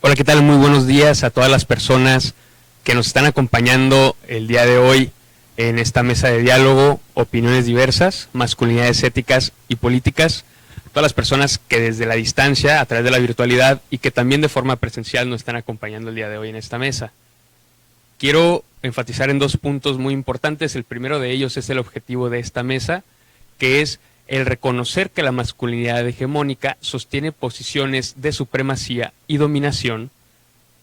Hola, ¿qué tal? Muy buenos días a todas las personas que nos están acompañando el día de hoy en esta mesa de diálogo, opiniones diversas, masculinidades éticas y políticas. Todas las personas que desde la distancia, a través de la virtualidad y que también de forma presencial nos están acompañando el día de hoy en esta mesa. Quiero enfatizar en dos puntos muy importantes. El primero de ellos es el objetivo de esta mesa, que es el reconocer que la masculinidad hegemónica sostiene posiciones de supremacía y dominación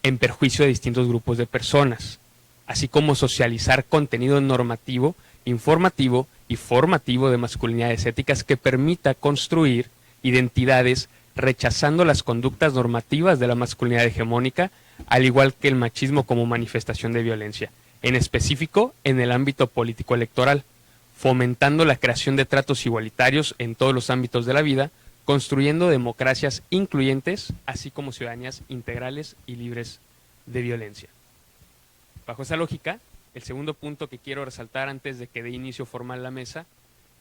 en perjuicio de distintos grupos de personas, así como socializar contenido normativo, informativo y formativo de masculinidades éticas que permita construir identidades rechazando las conductas normativas de la masculinidad hegemónica, al igual que el machismo como manifestación de violencia, en específico en el ámbito político-electoral, fomentando la creación de tratos igualitarios en todos los ámbitos de la vida, construyendo democracias incluyentes, así como ciudadanías integrales y libres de violencia. Bajo esa lógica, el segundo punto que quiero resaltar antes de que dé inicio formal la mesa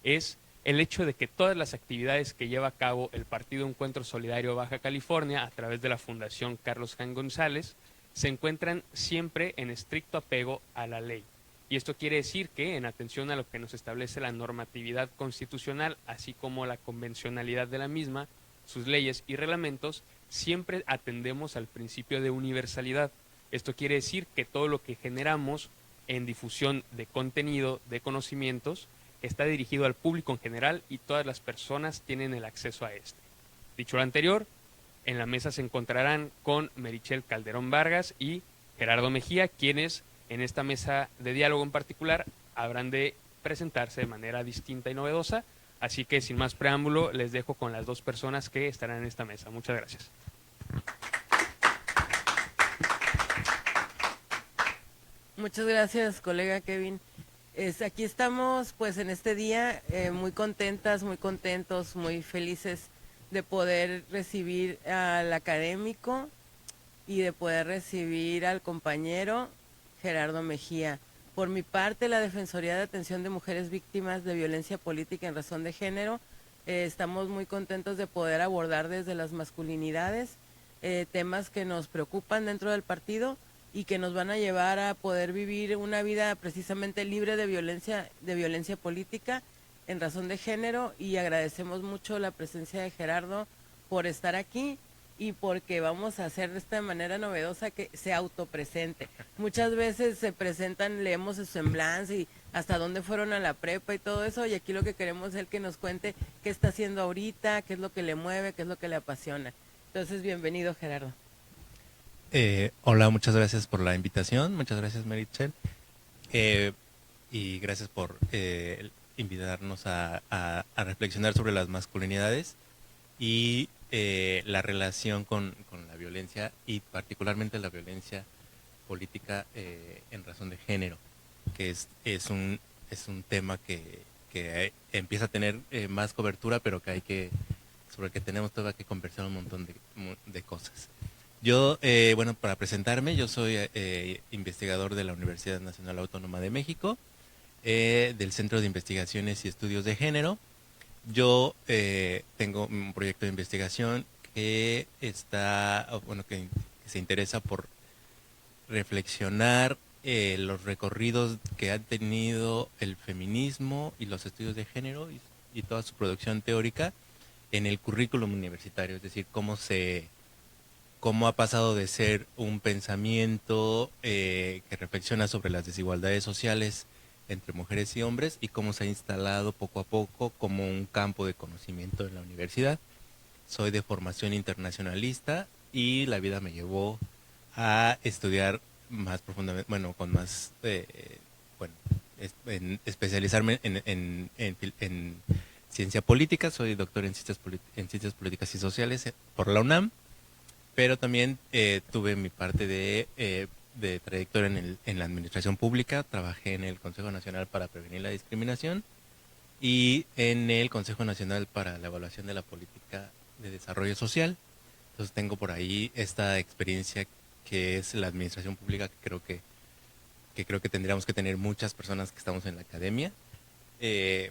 es el hecho de que todas las actividades que lleva a cabo el Partido Encuentro Solidario Baja California a través de la Fundación Carlos Jan González se encuentran siempre en estricto apego a la ley. Y esto quiere decir que, en atención a lo que nos establece la normatividad constitucional, así como la convencionalidad de la misma, sus leyes y reglamentos, siempre atendemos al principio de universalidad. Esto quiere decir que todo lo que generamos en difusión de contenido, de conocimientos, está dirigido al público en general y todas las personas tienen el acceso a este. Dicho lo anterior, en la mesa se encontrarán con Merichel Calderón Vargas y Gerardo Mejía, quienes en esta mesa de diálogo en particular habrán de presentarse de manera distinta y novedosa. Así que sin más preámbulo, les dejo con las dos personas que estarán en esta mesa. Muchas gracias. Muchas gracias, colega Kevin. Aquí estamos pues en este día muy contentas, muy contentos, muy felices de poder recibir al académico y de poder recibir al compañero Gerardo Mejía. Por mi parte, la Defensoría de Atención de Mujeres Víctimas de Violencia Política en Razón de Género, estamos muy contentos de poder abordar desde las masculinidades temas que nos preocupan dentro del partido y que nos van a llevar a poder vivir una vida precisamente libre de violencia política en razón de género, y agradecemos mucho la presencia de Gerardo por estar aquí y porque vamos a hacer de esta manera novedosa que se autopresente. Muchas veces se presentan, leemos su semblanza y hasta dónde fueron a la prepa y todo eso, y aquí lo que queremos es el que nos cuente qué está haciendo ahorita, qué es lo que le mueve, qué es lo que le apasiona. Entonces, bienvenido, Gerardo. Hola, muchas gracias por la invitación, muchas gracias, Merichel, y gracias por invitarnos a reflexionar sobre las masculinidades y la relación con la violencia, y particularmente la violencia política en razón de género, que es un tema que empieza a tener más cobertura, pero sobre el que tenemos todavía que conversar un montón de cosas. Yo, bueno, para presentarme, yo soy investigador de la Universidad Nacional Autónoma de México, del Centro de Investigaciones y Estudios de Género. Yo tengo un proyecto de investigación que se interesa por reflexionar los recorridos que ha tenido el feminismo y los estudios de género y toda su producción teórica en el currículum universitario, es decir, cómo ha pasado de ser un pensamiento que reflexiona sobre las desigualdades sociales entre mujeres y hombres, y cómo se ha instalado poco a poco como un campo de conocimiento en la universidad. Soy de formación internacionalista y la vida me llevó a estudiar más profundamente, especializarme en ciencia política. Soy doctor en ciencias políticas y sociales por la UNAM, pero también tuve mi parte de trayectoria en la administración pública. Trabajé en el Consejo Nacional para Prevenir la Discriminación y en el Consejo Nacional para la Evaluación de la Política de Desarrollo Social. Entonces tengo por ahí esta experiencia que es la administración pública, que creo que tendríamos que tener muchas personas que estamos en la academia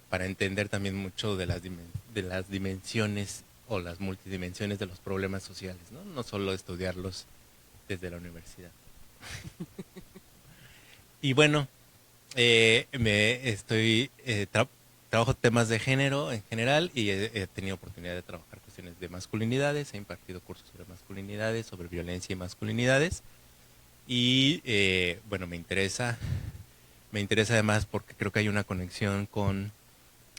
para entender también mucho de las dimensiones o las multidimensiones de los problemas sociales, ¿no? No solo estudiarlos desde la universidad. Y bueno, trabajo temas de género en general y he tenido oportunidad de trabajar cuestiones de masculinidades, he impartido cursos sobre masculinidades, sobre violencia y masculinidades. Y bueno, me interesa además porque creo que hay una conexión con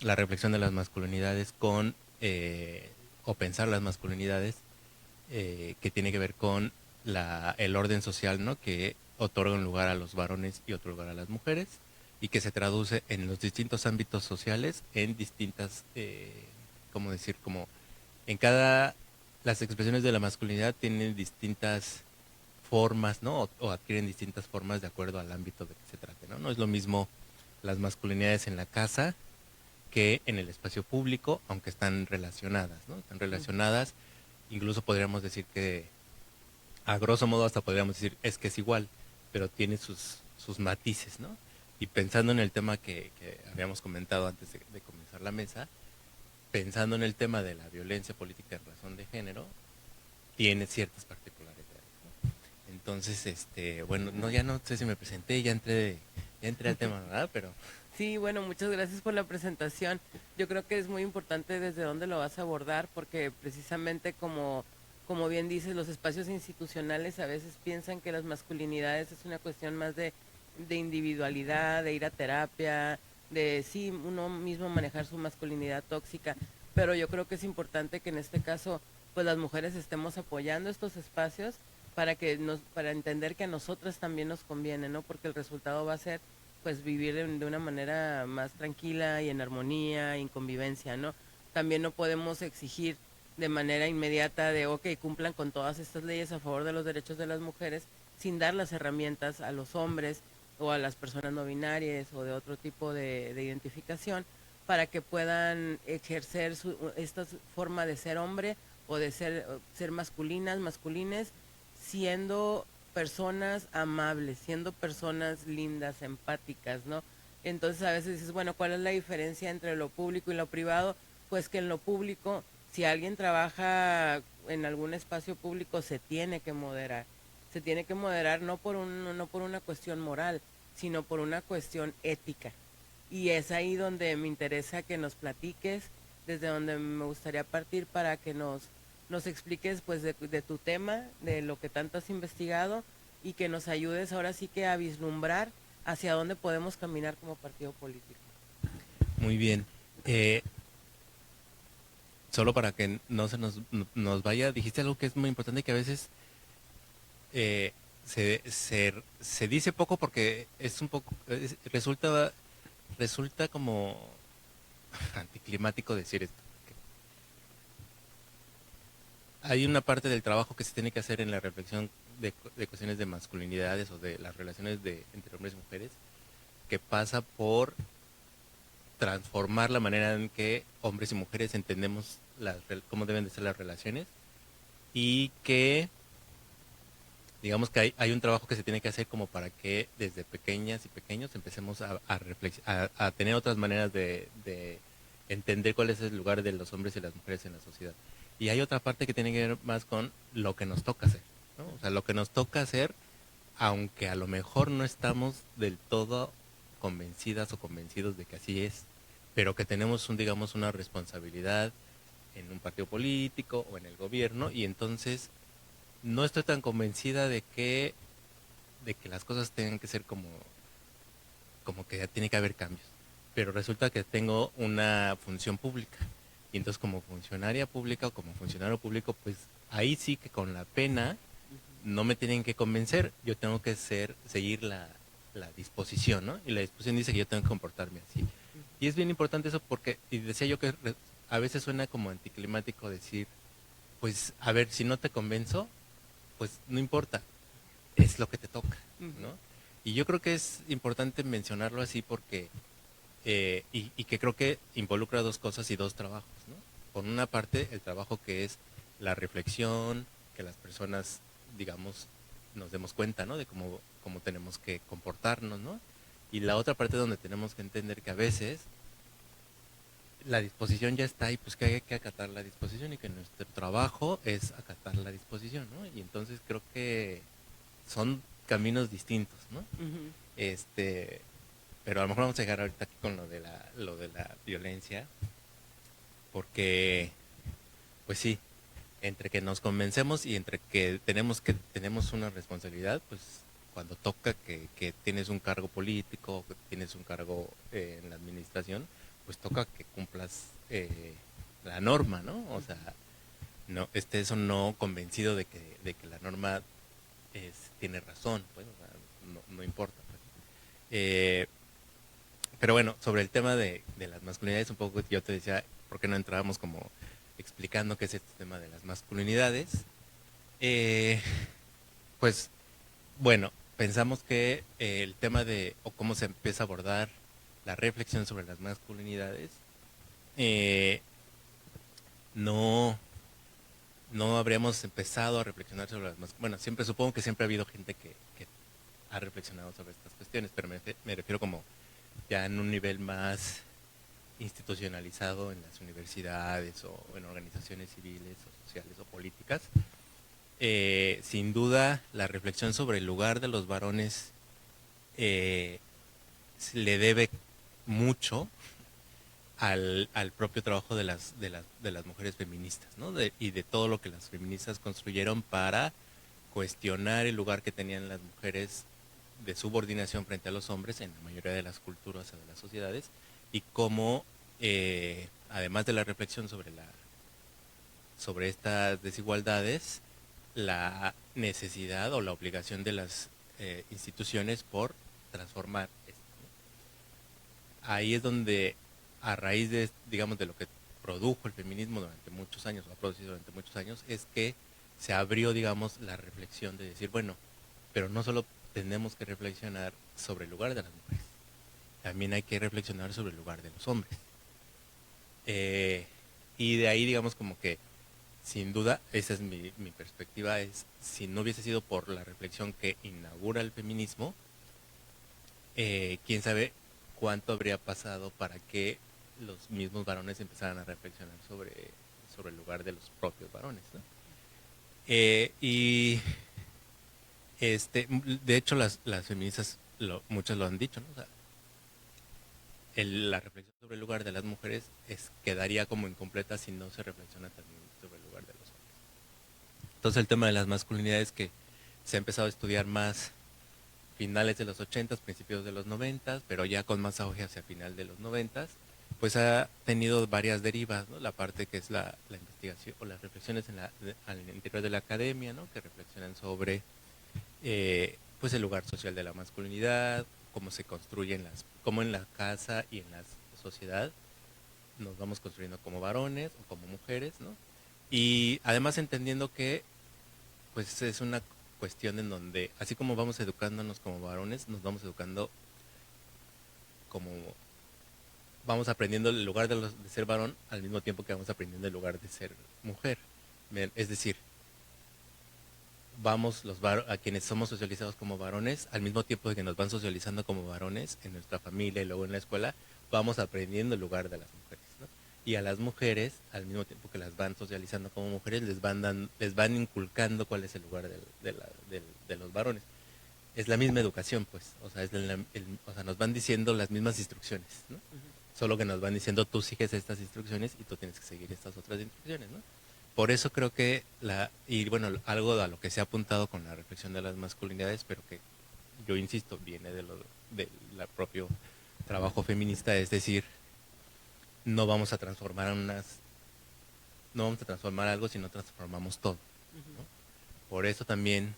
la reflexión de las masculinidades o pensar las masculinidades, que tiene que ver con el orden social, ¿no? Que otorga un lugar a los varones y otro lugar a las mujeres, y que se traduce en los distintos ámbitos sociales en distintas, ¿cómo decir? Como en las expresiones de la masculinidad tienen distintas formas, ¿no? O adquieren distintas formas de acuerdo al ámbito de que se trate, ¿no? No es lo mismo las masculinidades en la casa que en el espacio público, aunque están relacionadas, ¿no? Están relacionadas, incluso podríamos decir que, a grosso modo hasta podríamos decir, es que es igual, pero tiene sus matices, ¿no? Y pensando en el tema que habíamos comentado antes de comenzar la mesa, pensando en el tema de la violencia política en razón de género, tiene ciertas particularidades, ¿no? Entonces, bueno, ya no sé si me presenté, ya entré al tema, ¿verdad? Pero... Sí, bueno, muchas gracias por la presentación. Yo creo que es muy importante desde dónde lo vas a abordar, porque precisamente como bien dices, los espacios institucionales a veces piensan que las masculinidades es una cuestión más de individualidad, de ir a terapia, de sí, uno mismo manejar su masculinidad tóxica, pero yo creo que es importante que en este caso, pues las mujeres estemos apoyando estos espacios para entender que a nosotras también nos conviene, ¿no? Porque el resultado va a ser pues vivir de una manera más tranquila y en armonía, en convivencia, ¿no? También no podemos exigir de manera inmediata de, ok, cumplan con todas estas leyes a favor de los derechos de las mujeres, sin dar las herramientas a los hombres o a las personas no binarias o de otro tipo de identificación para que puedan ejercer esta forma de ser hombre o de ser masculines, siendo personas amables, siendo personas lindas, empáticas, ¿no? Entonces a veces dices, bueno, ¿cuál es la diferencia entre lo público y lo privado? Pues que en lo público, si alguien trabaja en algún espacio público, se tiene que moderar. Se tiene que moderar no por una cuestión moral, sino por una cuestión ética. Y es ahí donde me interesa que nos platiques, desde donde me gustaría partir para que nos expliques pues de tu tema, de lo que tanto has investigado y que nos ayudes ahora sí que a vislumbrar hacia dónde podemos caminar como partido político. Muy bien. Solo para que no se nos vaya, dijiste algo que es muy importante, que a veces se dice poco porque es un poco, resulta como anticlimático decir esto. Hay una parte del trabajo que se tiene que hacer en la reflexión de cuestiones de masculinidades o de las relaciones entre hombres y mujeres, que pasa por transformar la manera en que hombres y mujeres entendemos cómo deben de ser las relaciones, y que digamos que hay un trabajo que se tiene que hacer como para que desde pequeñas y pequeños empecemos a tener otras maneras de entender cuál es el lugar de los hombres y las mujeres en la sociedad. Y hay otra parte que tiene que ver más con lo que nos toca hacer, ¿no? O sea, lo que nos toca hacer, aunque a lo mejor no estamos del todo convencidas o convencidos de que así es, pero que tenemos digamos, una responsabilidad en un partido político o en el gobierno, y entonces no estoy tan convencida de que las cosas tengan que ser como que ya tiene que haber cambios. Pero resulta que tengo una función pública. Y entonces como funcionaria pública o como funcionario público, pues ahí sí que con la pena no me tienen que convencer. Yo tengo que seguir la disposición, ¿no? Y la disposición dice que yo tengo que comportarme así. Y es bien importante eso porque, y decía yo que a veces suena como anticlimático decir, pues a ver, si no te convenzo, pues no importa, es lo que te toca, ¿no? Y yo creo que es importante mencionarlo así porque, y que creo que involucra dos cosas y dos trabajos, ¿no? Por una parte, el trabajo que es la reflexión, que las personas, digamos, nos demos cuenta, ¿no? De cómo tenemos que comportarnos, ¿no? Y la otra parte donde tenemos que entender que a veces la disposición ya está y pues que hay que acatar la disposición y que nuestro trabajo es acatar la disposición, ¿no? Y entonces creo que son caminos distintos, ¿no? Ujú. Pero a lo mejor vamos a llegar ahorita aquí con lo de la violencia, porque, pues sí, entre que nos convencemos y entre que tenemos una responsabilidad, pues cuando toca que tienes un cargo político, que tienes un cargo en la administración, pues toca que cumplas la norma, ¿no? O sea, no estés o no convencido de que la norma tiene razón, pues, o sea, no importa. Pues. Pero bueno, sobre el tema de las masculinidades, un poco yo te decía, ¿por qué no entrábamos como explicando qué es este tema de las masculinidades? Eh, pues bueno, pensamos que el tema de, o cómo se empieza a abordar la reflexión sobre las masculinidades, eh, no, no habríamos empezado a reflexionar sobre las masculinidades. Bueno, supongo que siempre ha habido gente que ha reflexionado sobre estas cuestiones, pero me refiero como ya en un nivel más institucionalizado en las universidades o en organizaciones civiles o sociales o políticas. Sin duda, la reflexión sobre el lugar de los varones le debe mucho al propio trabajo de las mujeres feministas, ¿no? Y de todo lo que las feministas construyeron para cuestionar el lugar que tenían las mujeres de subordinación frente a los hombres en la mayoría de las culturas o de las sociedades, y cómo, además de la reflexión sobre estas desigualdades, la necesidad o la obligación de las instituciones por transformar esto, ¿no? Ahí es donde, a raíz de, digamos, de lo que produjo el feminismo durante muchos años, o ha producido durante muchos años, es que se abrió, digamos, la reflexión de decir, bueno, pero no solo tenemos que reflexionar sobre el lugar de las mujeres, también hay que reflexionar sobre el lugar de los hombres. Y de ahí, digamos, como que, sin duda, esa es mi perspectiva, es, si no hubiese sido por la reflexión que inaugura el feminismo, quién sabe cuánto habría pasado para que los mismos varones empezaran a reflexionar sobre el lugar de los propios varones, ¿no? Y de hecho las feministas muchas lo han dicho, ¿no? O sea, la reflexión sobre el lugar de las mujeres quedaría como incompleta si no se reflexiona también sobre el lugar de los hombres. Entonces el tema de las masculinidades, que se ha empezado a estudiar más finales de los 80, principios de los 90, pero ya con más auge hacia final de los 90, pues ha tenido varias derivas, ¿no? La parte que es la investigación o las reflexiones al interior de la academia, ¿no? Que reflexionan sobre pues el lugar social de la masculinidad, cómo se construyen cómo en la casa y en la sociedad nos vamos construyendo como varones o como mujeres, ¿no? Y además entendiendo que pues es una cuestión en donde, así como vamos educándonos como varones, nos vamos educando como, vamos aprendiendo el lugar de ser varón al mismo tiempo que vamos aprendiendo el lugar de ser mujer. Es decir, vamos a quienes somos socializados como varones, al mismo tiempo que nos van socializando como varones en nuestra familia y luego en la escuela, vamos aprendiendo el lugar de las mujeres, ¿no? Y a las mujeres, al mismo tiempo que las van socializando como mujeres, les van inculcando cuál es el lugar de los varones. Es la misma educación, pues, o sea, o sea, nos van diciendo las mismas instrucciones, ¿no? Solo que nos van diciendo, tú sigues estas instrucciones y tú tienes que seguir estas otras instrucciones, ¿no? Por eso creo que y bueno, algo a lo que se ha apuntado con la reflexión de las masculinidades, pero que yo insisto, viene del propio trabajo feminista, es decir, no vamos a transformar algo si no transformamos todo, ¿no? Por eso también,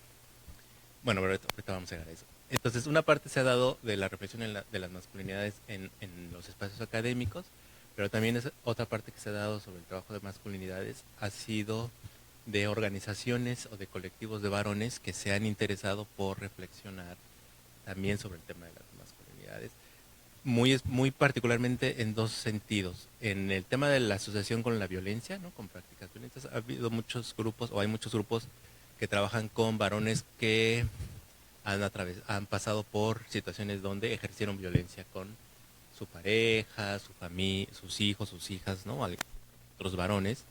bueno, ahorita vamos a llegar a eso. Entonces, una parte se ha dado de la reflexión de las masculinidades en los espacios académicos, pero también es otra parte que se ha dado sobre el trabajo de masculinidades, ha sido de organizaciones o de colectivos de varones que se han interesado por reflexionar también sobre el tema de las masculinidades, muy particularmente en dos sentidos. En el tema de la asociación con la violencia, ¿no? Con prácticas violentas, ha habido muchos grupos, o hay muchos grupos que trabajan con varones que han pasado por situaciones donde ejercieron violencia con su pareja, su familia, sus hijos, sus hijas, ¿no? Otros varones,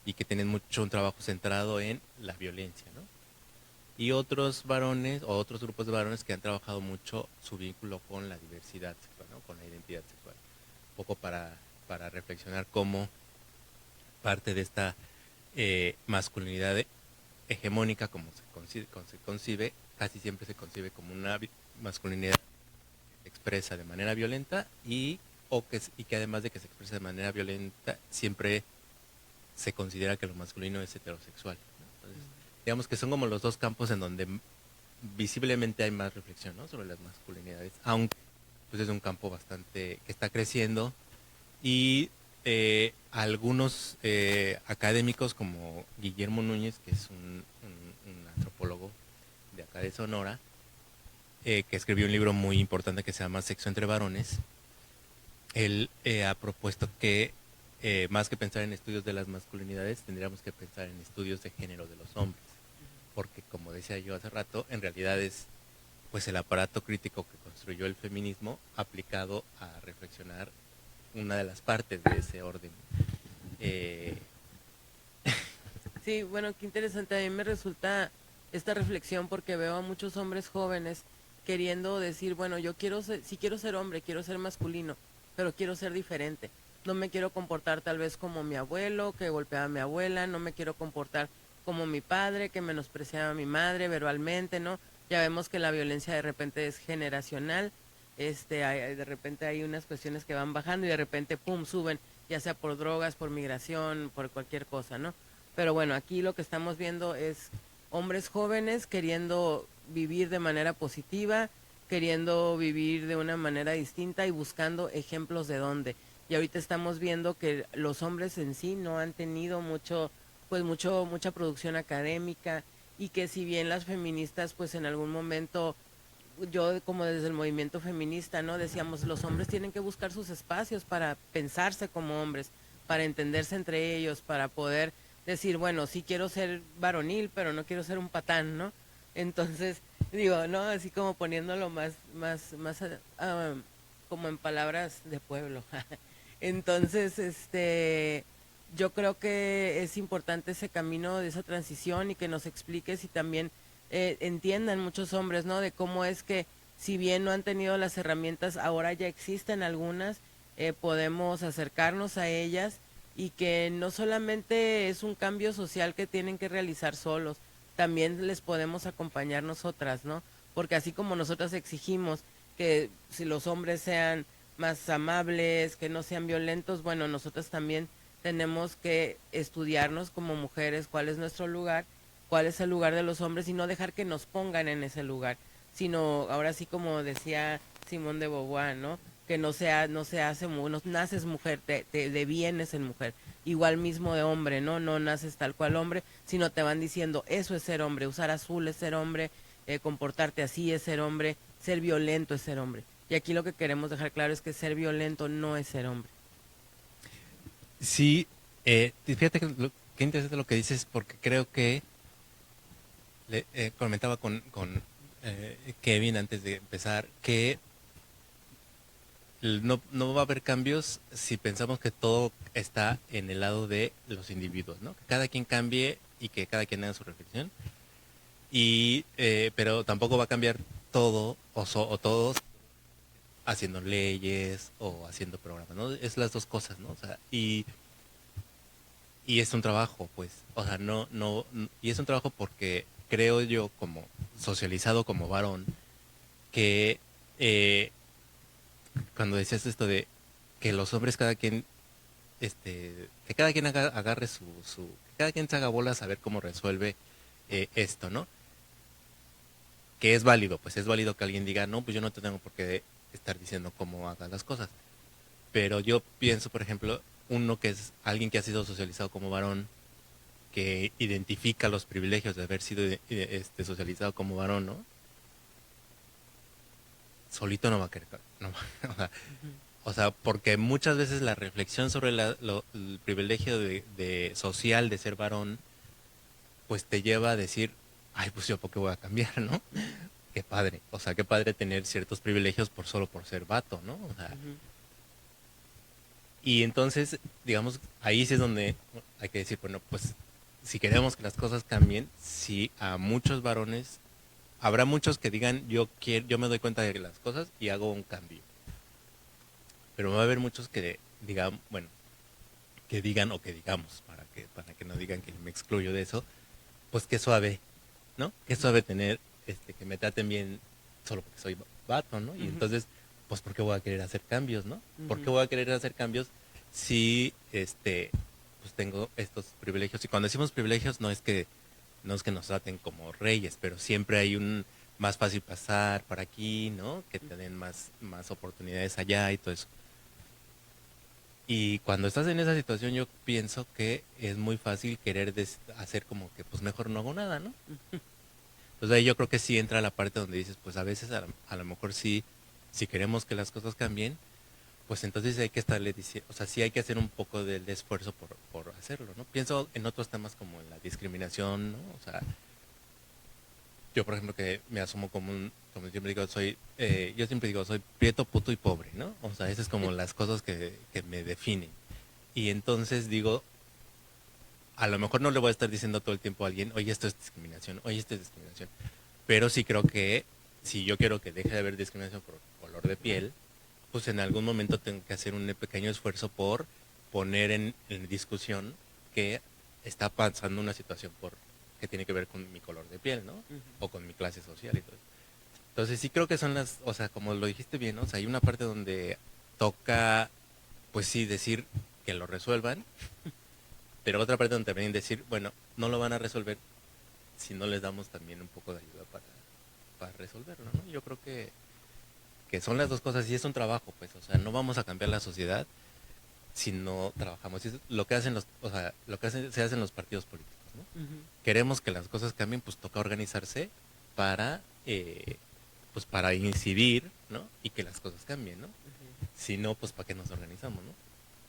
y que tienen mucho un trabajo centrado en la violencia, ¿no? y otros varones o otros grupos de varones que han trabajado mucho su vínculo con la diversidad sexual, ¿no? Con la identidad sexual. Un poco para reflexionar cómo parte de esta masculinidad hegemónica, como se concibe, casi siempre se concibe como una masculinidad que se expresa de manera violenta y que además de que se expresa de manera violenta, siempre se considera que lo masculino es heterosexual, ¿no? Entonces, digamos que son como los dos campos en donde visiblemente hay más reflexión, ¿no? Sobre las masculinidades, aunque pues es un campo bastante que está creciendo y algunos académicos como Guillermo Núñez, que es un antropólogo de acá de Sonora, que escribió un libro muy importante que se llama Sexo entre varones. Él ha propuesto que más que pensar en estudios de las masculinidades, tendríamos que pensar en estudios de género de los hombres, porque como decía yo hace rato, en realidad es pues el aparato crítico que construyó el feminismo aplicado a reflexionar una de las partes de ese orden. Sí, bueno, qué interesante. A mí me resulta esta reflexión porque veo a muchos hombres jóvenes queriendo decir, bueno, yo quiero ser, sí quiero ser hombre, quiero ser masculino, pero quiero ser diferente. No me quiero comportar tal vez como mi abuelo, que golpeaba a mi abuela, no me quiero comportar como mi padre, que menospreciaba a mi madre verbalmente, ¿no? Ya vemos que la violencia de repente es generacional, de repente hay unas cuestiones que van bajando y de repente, pum, suben, ya sea por drogas, por migración, por cualquier cosa, ¿no? Pero bueno, aquí lo que estamos viendo es hombres jóvenes queriendo vivir de manera positiva, queriendo vivir de una manera distinta y buscando ejemplos de dónde. Y ahorita estamos viendo que los hombres en sí no han tenido mucha producción académica y que si bien las feministas pues en algún momento, yo como desde el movimiento feminista, ¿no? Decíamos, los hombres tienen que buscar sus espacios para pensarse como hombres, para entenderse entre ellos, para poder decir, bueno, sí quiero ser varonil, pero no quiero ser un patán, ¿no? Entonces, digo, ¿no? Así como poniéndolo más como en palabras de pueblo. Entonces, yo creo que es importante ese camino de esa transición y que nos expliques y también entiendan muchos hombres, ¿no? De cómo es que si bien no han tenido las herramientas, ahora ya existen algunas, podemos acercarnos a ellas y que no solamente es un cambio social que tienen que realizar solos, también les podemos acompañar nosotras, ¿no? Porque así como nosotras exigimos que si los hombres sean más amables, que no sean violentos, bueno, nosotras también tenemos que estudiarnos como mujeres cuál es nuestro lugar, cuál es el lugar de los hombres y no dejar que nos pongan en ese lugar, sino ahora sí como decía Simón de Beauvoir, ¿no? Que no se hace, no naces mujer, te devienes en mujer, igual mismo de hombre, ¿no? No naces tal cual hombre, sino te van diciendo, eso es ser hombre, usar azul es ser hombre, comportarte así es ser hombre, ser violento es ser hombre. Y aquí lo que queremos dejar claro es que ser violento no es ser hombre. Sí, fíjate que qué interesante lo que dices, porque creo que comentaba con Kevin antes de empezar que no va a haber cambios si pensamos que todo está en el lado de los individuos, ¿no? Que cada quien cambie y que cada quien haga su reflexión. Pero tampoco va a cambiar todo o todos haciendo leyes o haciendo programas, ¿no? Es las dos cosas, ¿no? O sea, y es un trabajo, pues, o sea, y es un trabajo porque creo yo, como socializado como varón, que cuando decías esto de que los hombres cada quien, que cada quien agarre que cada quien se haga bolas a ver cómo resuelve esto, ¿no? Que es válido, pues es válido que alguien diga, no, pues yo no te tengo por qué estar diciendo cómo hagas las cosas. Pero yo pienso, por ejemplo, uno que es alguien que ha sido socializado como varón, que identifica los privilegios de haber sido socializado como varón, ¿no? Solito no va a querer, no, o sea, porque muchas veces la reflexión sobre el privilegio de social de ser varón, pues te lleva a decir, ay, pues yo por qué voy a cambiar, ¿no? Qué padre, o sea, qué padre tener ciertos privilegios solo por ser vato, ¿no? O sea, y entonces, digamos, ahí sí es donde hay que decir, bueno, pues si queremos que las cosas cambien, si a muchos varones, habrá muchos que digan, yo me doy cuenta de las cosas y hago un cambio. Pero va a haber muchos que digan, bueno, que digan o que digamos, para que no digan que me excluyo de eso, pues qué suave, ¿no? Qué suave tener, que me traten bien solo porque soy vato, ¿no? Y entonces, pues ¿por qué voy a querer hacer cambios, no? ¿Por qué voy a querer hacer cambios si, pues tengo estos privilegios? Y cuando decimos privilegios no es que nos traten como reyes, pero siempre hay un más fácil pasar por aquí, ¿no? Que te den más oportunidades allá y todo eso. Y cuando estás en esa situación yo pienso que es muy fácil querer hacer como que pues mejor no hago nada, ¿no? Entonces ahí yo creo que sí entra la parte donde dices, pues a veces a lo mejor sí, si queremos que las cosas cambien, pues entonces hay que estarle diciendo, o sea, sí hay que hacer un poco del esfuerzo por hacerlo, ¿no? Pienso en otros temas como la discriminación, ¿no? O sea, yo por ejemplo que me asumo como siempre digo, yo siempre digo, soy prieto, puto y pobre, ¿no? O sea, esas es como las cosas que me definen. Y entonces digo, a lo mejor no le voy a estar diciendo todo el tiempo a alguien, oye, esto es discriminación, oye, esto es discriminación. Pero sí creo que si yo quiero que deje de haber discriminación por color de piel, pues en algún momento tengo que hacer un pequeño esfuerzo por poner en discusión que está pasando una situación que tiene que ver con mi color de piel, ¿no? O con mi clase social y todo. Entonces sí creo que son o sea, como lo dijiste bien, ¿no? O sea, hay una parte donde toca, pues sí, decir que lo resuelvan, pero otra parte donde también decir, bueno, no lo van a resolver si no les damos también un poco de ayuda para resolverlo, ¿no? Yo creo que son las dos cosas y es un trabajo, pues, o sea, no vamos a cambiar la sociedad si no trabajamos. Es lo que hacen o sea, se hace en los partidos políticos, ¿no? Queremos que las cosas cambien, pues toca organizarse para, pues para incidir, ¿no? Y que las cosas cambien, ¿no? Si no, pues ¿para qué nos organizamos, no?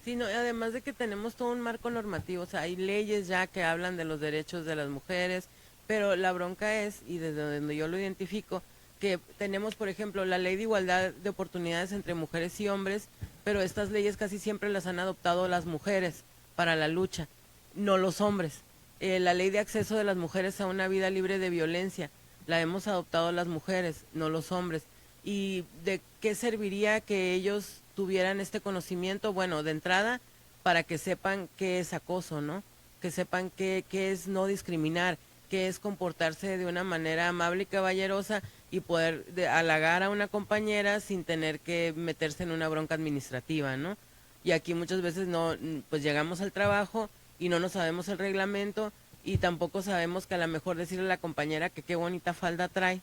Sí, no, además de que tenemos todo un marco normativo, o sea, hay leyes ya que hablan de los derechos de las mujeres, pero la bronca es, y desde donde yo lo identifico, que tenemos, por ejemplo, la ley de igualdad de oportunidades entre mujeres y hombres, pero estas leyes casi siempre las han adoptado las mujeres para la lucha, no los hombres. La ley de acceso de las mujeres a una vida libre de violencia, la hemos adoptado las mujeres, no los hombres. ¿Y de qué serviría que ellos tuvieran este conocimiento? Bueno, de entrada, para que sepan qué es acoso, ¿no? Que sepan qué es no discriminar, qué es comportarse de una manera amable y caballerosa y poder halagar a una compañera sin tener que meterse en una bronca administrativa, ¿no? Y aquí muchas veces no, pues llegamos al trabajo y no nos sabemos el reglamento y tampoco sabemos que a lo mejor decirle a la compañera que qué bonita falda trae,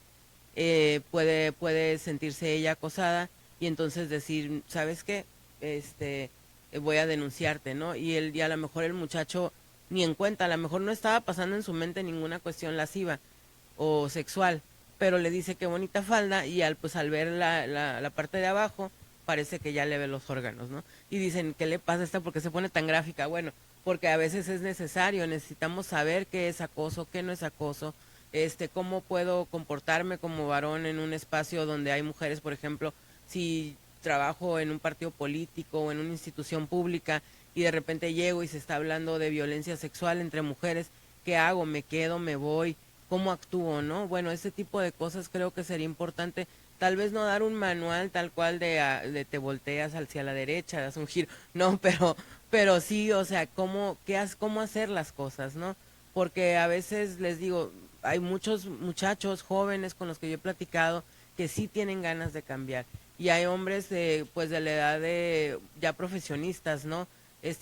puede sentirse ella acosada y entonces decir, ¿sabes qué? Voy a denunciarte, ¿no? Y a lo mejor el muchacho ni en cuenta, a lo mejor no estaba pasando en su mente ninguna cuestión lasciva o sexual, pero le dice qué bonita falda y pues al ver la parte de abajo parece que ya le ve los órganos, ¿no? Y dicen, ¿qué le pasa a esta? ¿Por qué se pone tan gráfica? Bueno, porque a veces es necesario, necesitamos saber qué es acoso, qué no es acoso, cómo puedo comportarme como varón en un espacio donde hay mujeres, por ejemplo, si trabajo en un partido político o en una institución pública y de repente llego y se está hablando de violencia sexual entre mujeres, ¿qué hago? ¿Me quedo? ¿Me voy? ¿Cómo actúo? ¿No? Bueno, ese tipo de cosas creo que sería importante. Tal vez no dar un manual tal cual de te volteas hacia la derecha, das un giro, no, pero sí, o sea, cómo hacer las cosas, ¿no? Porque a veces les digo, hay muchos muchachos jóvenes con los que yo he platicado que sí tienen ganas de cambiar y hay hombres pues de la edad de ya profesionistas, ¿no?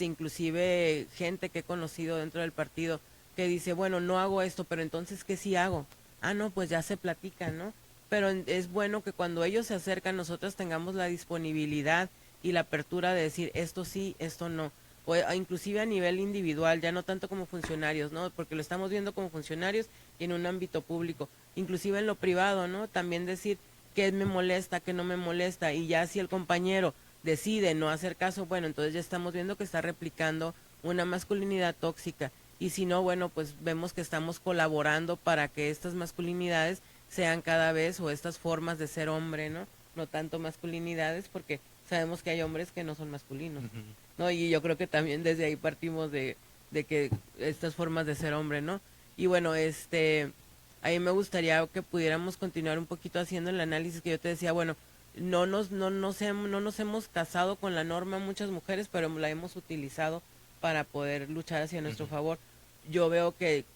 Inclusive gente que he conocido dentro del partido que dice, bueno, no hago esto, pero entonces ¿qué sí hago? Ah, no, pues ya se platica, ¿no? Pero es bueno que cuando ellos se acercan nosotros tengamos la disponibilidad y la apertura de decir esto sí, esto no, o inclusive a nivel individual, ya no tanto como funcionarios, ¿no? Porque lo estamos viendo como funcionarios y en un ámbito público, inclusive en lo privado, ¿no? También decir qué me molesta, qué no me molesta, y ya si el compañero decide no hacer caso, bueno, entonces ya estamos viendo que está replicando una masculinidad tóxica, y si no, bueno, pues vemos que estamos colaborando para que estas masculinidades sean cada vez, o estas formas de ser hombre, ¿no? No tanto masculinidades, porque sabemos que hay hombres que no son masculinos, ¿no? Y yo creo que también desde ahí partimos de que estas formas de ser hombre, ¿no? Y bueno, a mí me gustaría que pudiéramos continuar un poquito haciendo el análisis que yo te decía, bueno, no nos hemos casado con la norma muchas mujeres, pero la hemos utilizado para poder luchar hacia nuestro favor. Yo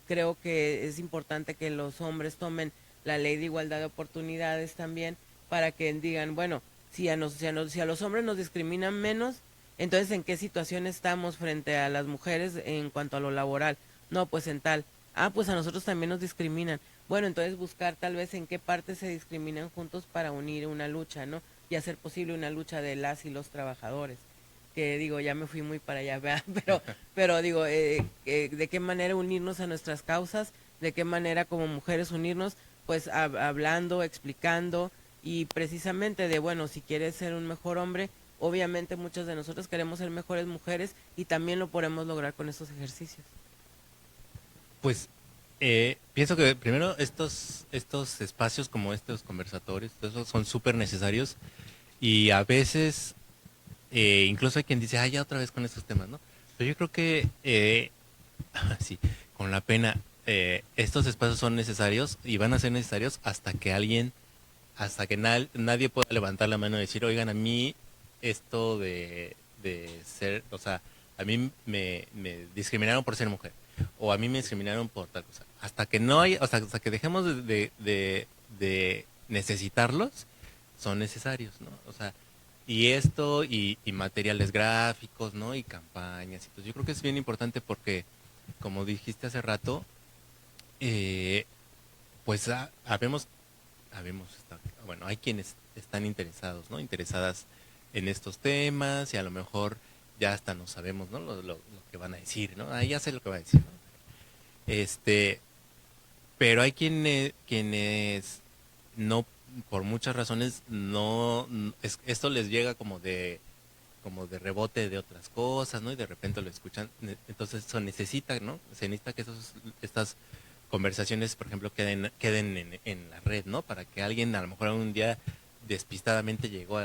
creo que es importante que los hombres tomen la ley de igualdad de oportunidades también para que digan, bueno, si a los hombres nos discriminan menos, entonces ¿en qué situación estamos frente a las mujeres en cuanto a lo laboral? No, pues en tal. Ah, pues a nosotros también nos discriminan. Bueno, entonces buscar tal vez en qué parte se discriminan juntos para unir una lucha, ¿no? Y hacer posible una lucha de las y los trabajadores. Que digo, ya me fui muy para allá, ¿verdad? Pero digo, de qué manera unirnos a nuestras causas, de qué manera como mujeres unirnos, pues hablando, explicando y precisamente de, bueno, si quieres ser un mejor hombre, obviamente muchas de nosotros queremos ser mejores mujeres y también lo podemos lograr con estos ejercicios. Pues pienso que primero estos espacios como estos conversatorios, todo eso son súper necesarios y a veces incluso hay quien dice, ah, ya otra vez con estos temas, ¿no? Pero yo creo que sí, con la pena, estos espacios son necesarios y van a ser necesarios hasta que nadie pueda levantar la mano y decir, oigan, a mí esto de ser, o sea, a mí me discriminaron por ser mujer, o a mí me discriminaron por tal cosa. Hasta que no hay, hasta que dejemos de necesitarlos, son necesarios, ¿no? O sea, y esto, y materiales gráficos, ¿no? Y campañas. Entonces, yo creo que es bien importante porque, como dijiste hace rato, eh, pues bueno, hay quienes están interesados, ¿no? Interesadas en estos temas y a lo mejor ya hasta no sabemos, ¿no? Lo que van a decir, ¿no? Ah, ya sé lo que va a decir, ¿no? Este, pero hay quienes no, por muchas razones, esto les llega como de rebote de otras cosas, ¿no? Y de repente lo escuchan, entonces eso necesita, ¿no? Se necesita que estas conversaciones, por ejemplo, queden en la red, ¿no? Para que alguien a lo mejor un día despistadamente llegó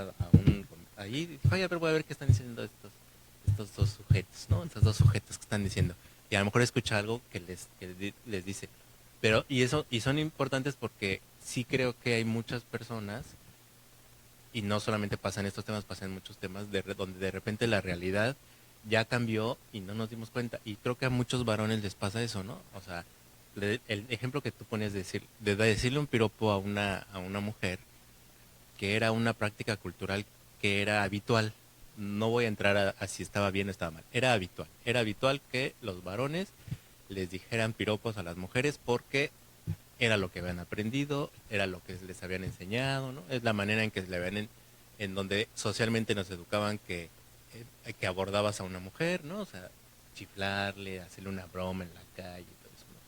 ahí y dijo, ay, a ver, voy a ver qué están diciendo estos dos sujetos, ¿no? Estos dos sujetos que están diciendo. Y a lo mejor escucha algo que les dice. Y son importantes porque sí creo que hay muchas personas, y no solamente pasa en estos temas, pasa en muchos temas, donde de repente la realidad ya cambió y no nos dimos cuenta. Y creo que a muchos varones les pasa eso, ¿no? O sea, el ejemplo que tú pones de decirle un piropo a una mujer, que era una práctica cultural que era habitual. No voy a entrar a si estaba bien o estaba mal. Era habitual. Era habitual que los varones les dijeran piropos a las mujeres porque era lo que habían aprendido, era lo que les habían enseñado, ¿no? Es la manera en que le habían en donde socialmente nos educaban que abordabas a una mujer, ¿no? O sea, chiflarle, hacerle una broma en la calle, todo eso, ¿no?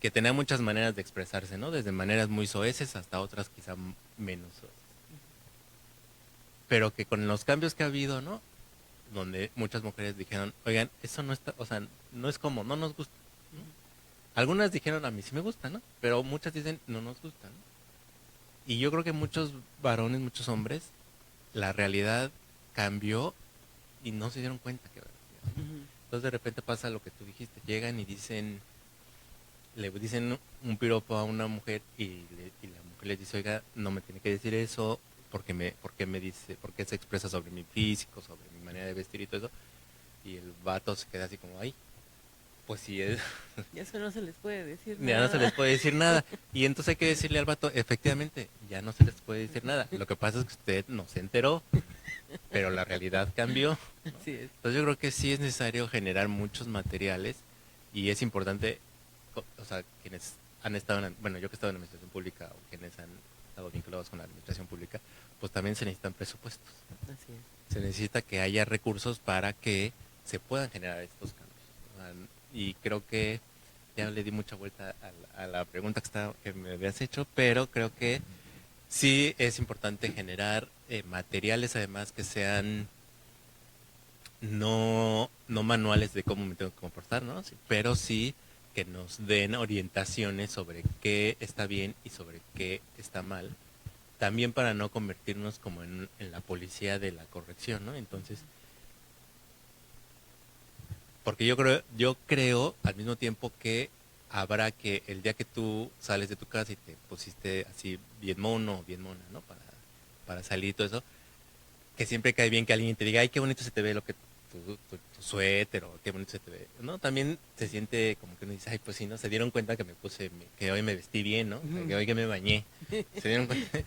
Que tenía muchas maneras de expresarse, ¿no? Desde maneras muy soeces hasta otras quizá menos soeces. Pero que con los cambios que ha habido, ¿no? Donde muchas mujeres dijeron, oigan, eso no está, o sea, no es como, no nos gusta, ¿no? Algunas dijeron, a mí sí me gusta, ¿no? Pero muchas dicen, no nos gusta, ¿no? Y yo creo que muchos varones, muchos hombres, la realidad cambió y no se dieron cuenta que, ¿no? Entonces de repente pasa lo que tú dijiste, llegan y le dicen un piropo a una mujer y la mujer les dice, oiga, no me tiene que decir eso, porque se expresa sobre mi físico, sobre mi manera de vestir y todo eso. Y el vato se queda así como, ay, pues sí es. Y eso no se les puede decir nada. Ya no se les puede decir nada. Y entonces hay que decirle al vato, efectivamente, ya no se les puede decir nada. Lo que pasa es que usted no se enteró, pero la realidad cambió, ¿no? Así es. Entonces yo creo que sí es necesario generar muchos materiales y es importante, o sea, quienes han estado bueno, yo que he estado en la administración pública o quienes han estado vinculados con la administración pública, pues también se necesitan presupuestos, ¿no? Así es. Se necesita que haya recursos para que se puedan generar estos cambios. O sea, y creo que ya le di mucha vuelta a la pregunta que me habías hecho, pero creo que sí es importante generar materiales además que sean no manuales de cómo me tengo que comportar, ¿no? Sí, pero sí que nos den orientaciones sobre qué está bien y sobre qué está mal, también para no convertirnos como en la policía de la corrección, ¿no? Entonces, porque yo creo al mismo tiempo que habrá que el día que tú sales de tu casa y te pusiste así bien mono, bien mona, ¿no? Para salir y todo eso, que siempre cae bien que alguien te diga, ay, qué bonito se te ve lo que tu suéter o qué bonito se te ve, ¿no? También se siente como que uno dice, ay, pues sí, ¿no? Se dieron cuenta que que hoy me vestí bien, ¿no? Que hoy que me bañé. Se dieron cuenta.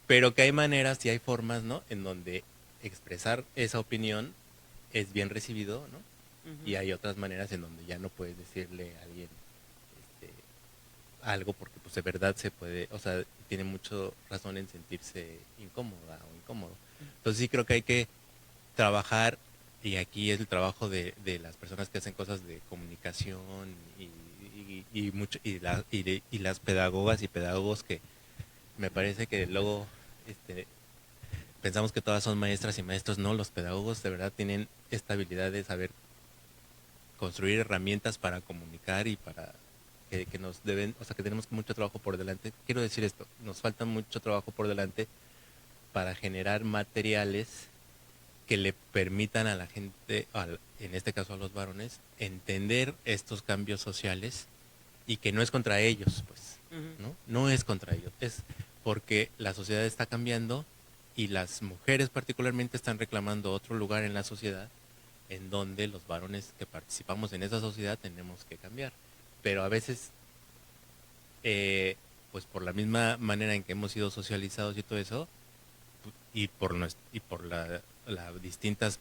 Pero que hay maneras y hay formas, ¿no? En donde expresar esa opinión es bien recibido, ¿no? Y hay otras maneras en donde ya no puedes decirle a alguien este, algo porque pues de verdad se puede, o sea, tiene mucho razón en sentirse incómoda o incómodo. Entonces sí creo que hay que trabajar, y aquí es el trabajo de las personas que hacen cosas de comunicación y las pedagogas y pedagogos, que me parece que luego pensamos que todas son maestras y maestros. No, los pedagogos de verdad tienen esta habilidad de saber construir herramientas para comunicar y para que nos deben, o sea, que tenemos mucho trabajo por delante. Quiero decir esto, nos falta mucho trabajo por delante para generar materiales que le permitan a la gente, en este caso a los varones, entender estos cambios sociales, y que no es contra ellos, pues, ¿no? No es contra ellos, es porque la sociedad está cambiando y las mujeres particularmente están reclamando otro lugar en la sociedad, en donde los varones que participamos en esa sociedad tenemos que cambiar. Pero a veces, pues por la misma manera en que hemos sido socializados y todo eso, y por la distintas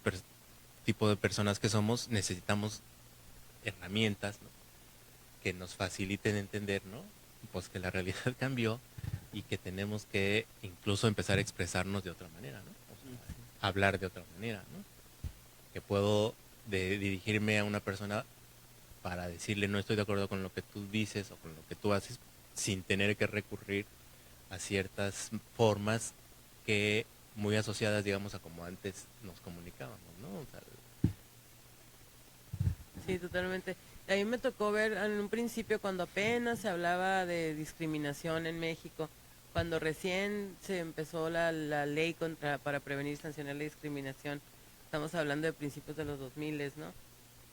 tipo de personas que somos, necesitamos herramientas, ¿no? Que nos faciliten entender, ¿no? Pues que la realidad cambió y que tenemos que incluso empezar a expresarnos de otra manera, ¿no? O sea, hablar de otra manera, ¿no? Que puedo dirigirme a una persona para decirle no estoy de acuerdo con lo que tú dices o con lo que tú haces, sin tener que recurrir a ciertas formas que muy asociadas, digamos, a como antes nos comunicábamos, ¿no? O sea, Sí, totalmente. A mí me tocó ver en un principio cuando apenas se hablaba de discriminación en México, cuando recién se empezó la ley para prevenir y sancionar la discriminación. Estamos hablando de principios de los 2000, ¿no?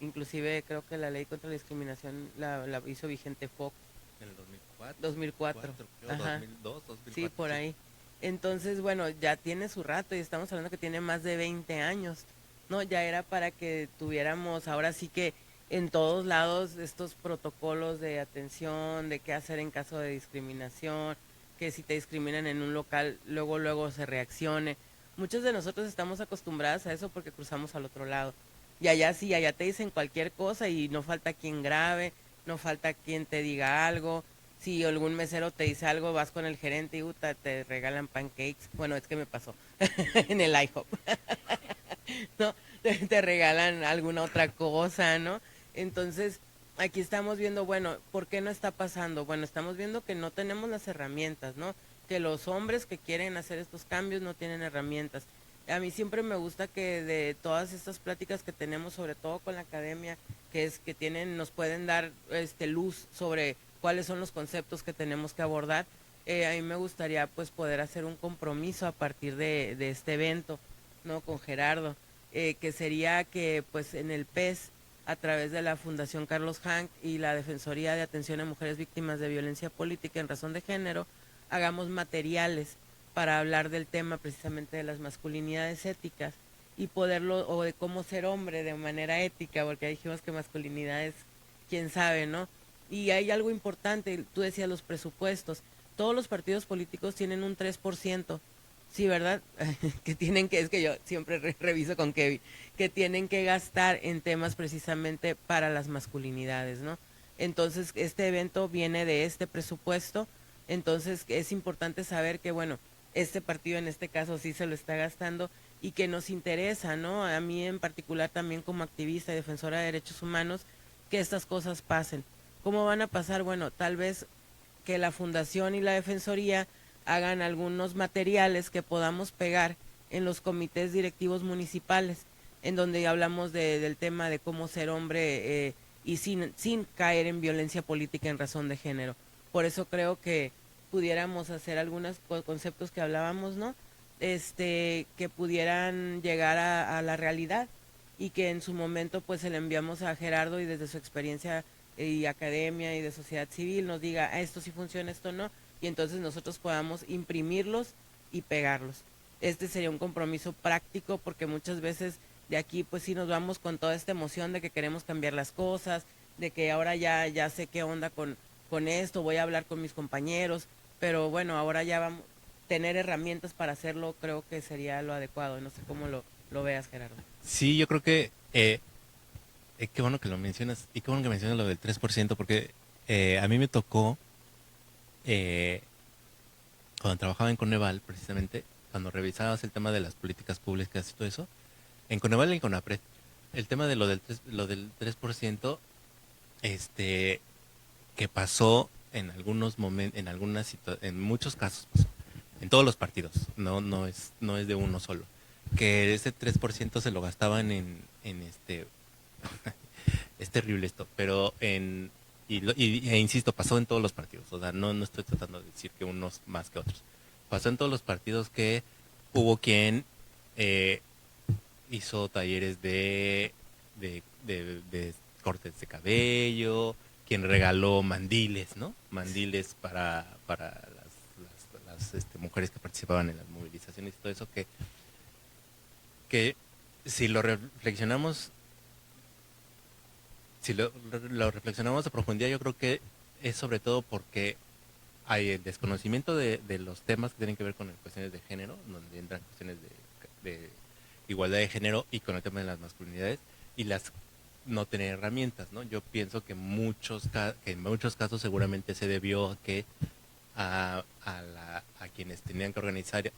Inclusive creo que la ley contra la discriminación la hizo vigente Fox. en el 2004. 2004. Ajá. 2002, 2004. Sí, por Sí. ahí. Entonces, bueno, ya tiene su rato y estamos hablando que tiene más de 20 años, ¿no? Ya era para que tuviéramos ahora sí que en todos lados estos protocolos de atención, de qué hacer en caso de discriminación, que si te discriminan en un local, luego se reaccione. Muchos de nosotros estamos acostumbrados a eso porque cruzamos al otro lado. Y allá sí, allá te dicen cualquier cosa y no falta quien grabe, no falta quien te diga algo. Si algún mesero te dice algo, vas con el gerente y te regalan pancakes. Bueno, es que me pasó en el IHOP. ¿No? Te regalan alguna otra cosa, ¿no? Entonces, aquí estamos viendo, bueno, ¿por qué no está pasando? Bueno, estamos viendo que no tenemos las herramientas, ¿no? Que los hombres que quieren hacer estos cambios no tienen herramientas. A mí siempre me gusta que de todas estas pláticas que tenemos, sobre todo con la academia, que nos pueden dar luz sobre cuáles son los conceptos que tenemos que abordar. A mí me gustaría pues poder hacer un compromiso a partir de este evento, ¿no? Con Gerardo, que sería que pues en el PES, a través de la Fundación Carlos Hank y la Defensoría de Atención a Mujeres Víctimas de Violencia Política en Razón de Género, hagamos materiales para hablar del tema precisamente de las masculinidades éticas y poderlo, o de cómo ser hombre de manera ética, porque dijimos que masculinidad es quién sabe, ¿no? Y hay algo importante, tú decías los presupuestos, todos los partidos políticos tienen un 3%, sí, ¿verdad? Es que yo siempre reviso con Kevin, que tienen que gastar en temas precisamente para las masculinidades, ¿no? Entonces, este evento viene de este presupuesto, entonces es importante saber que, bueno, este partido en este caso sí se lo está gastando y que nos interesa, ¿no? A mí en particular también como activista y defensora de derechos humanos, que estas cosas pasen. ¿Cómo van a pasar? Bueno, tal vez que la Fundación y la Defensoría hagan algunos materiales que podamos pegar en los comités directivos municipales, en donde hablamos del tema de cómo ser hombre y sin caer en violencia política en razón de género. Por eso creo que pudiéramos hacer algunos conceptos que hablábamos, ¿no? Que pudieran llegar a la realidad, y que en su momento pues se le enviamos a Gerardo y desde su experiencia y academia y de sociedad civil nos diga, "Ah, esto sí funciona, esto no", y entonces nosotros podamos imprimirlos y pegarlos. Este sería un compromiso práctico porque muchas veces de aquí pues sí nos vamos con toda esta emoción de que queremos cambiar las cosas, de que ahora ya sé qué onda con esto, voy a hablar con mis compañeros, pero bueno, ahora ya vamos, tener herramientas para hacerlo creo que sería lo adecuado, no sé cómo lo veas, Gerardo. Sí, yo creo que qué bueno que lo mencionas y qué bueno que mencionas lo del 3% porque a mí me tocó eh, cuando trabajaba en Coneval, precisamente, cuando revisabas el tema de las políticas públicas y todo eso, en Coneval y en Conapred, el tema de lo del 3% este, que pasó en algunos momentos, en muchos casos pasó, en todos los partidos, no es de uno solo, que ese 3% se lo gastaban en es terrible esto, pero e insisto, pasó en todos los partidos, o sea, no estoy tratando de decir que unos más que otros, pasó en todos los partidos que hubo quien eh, hizo talleres de cortes de cabello, quien regaló mandiles, ¿no? Mandiles para las mujeres que participaban en las movilizaciones y todo eso, que si lo reflexionamos, si lo reflexionamos a profundidad, yo creo que es sobre todo porque hay el desconocimiento de los temas que tienen que ver con cuestiones de género, donde entran cuestiones de igualdad de género y con el tema de las masculinidades, y las no tener herramientas, ¿no? Yo pienso que en muchos casos seguramente se debió a que a quienes tenían que organizar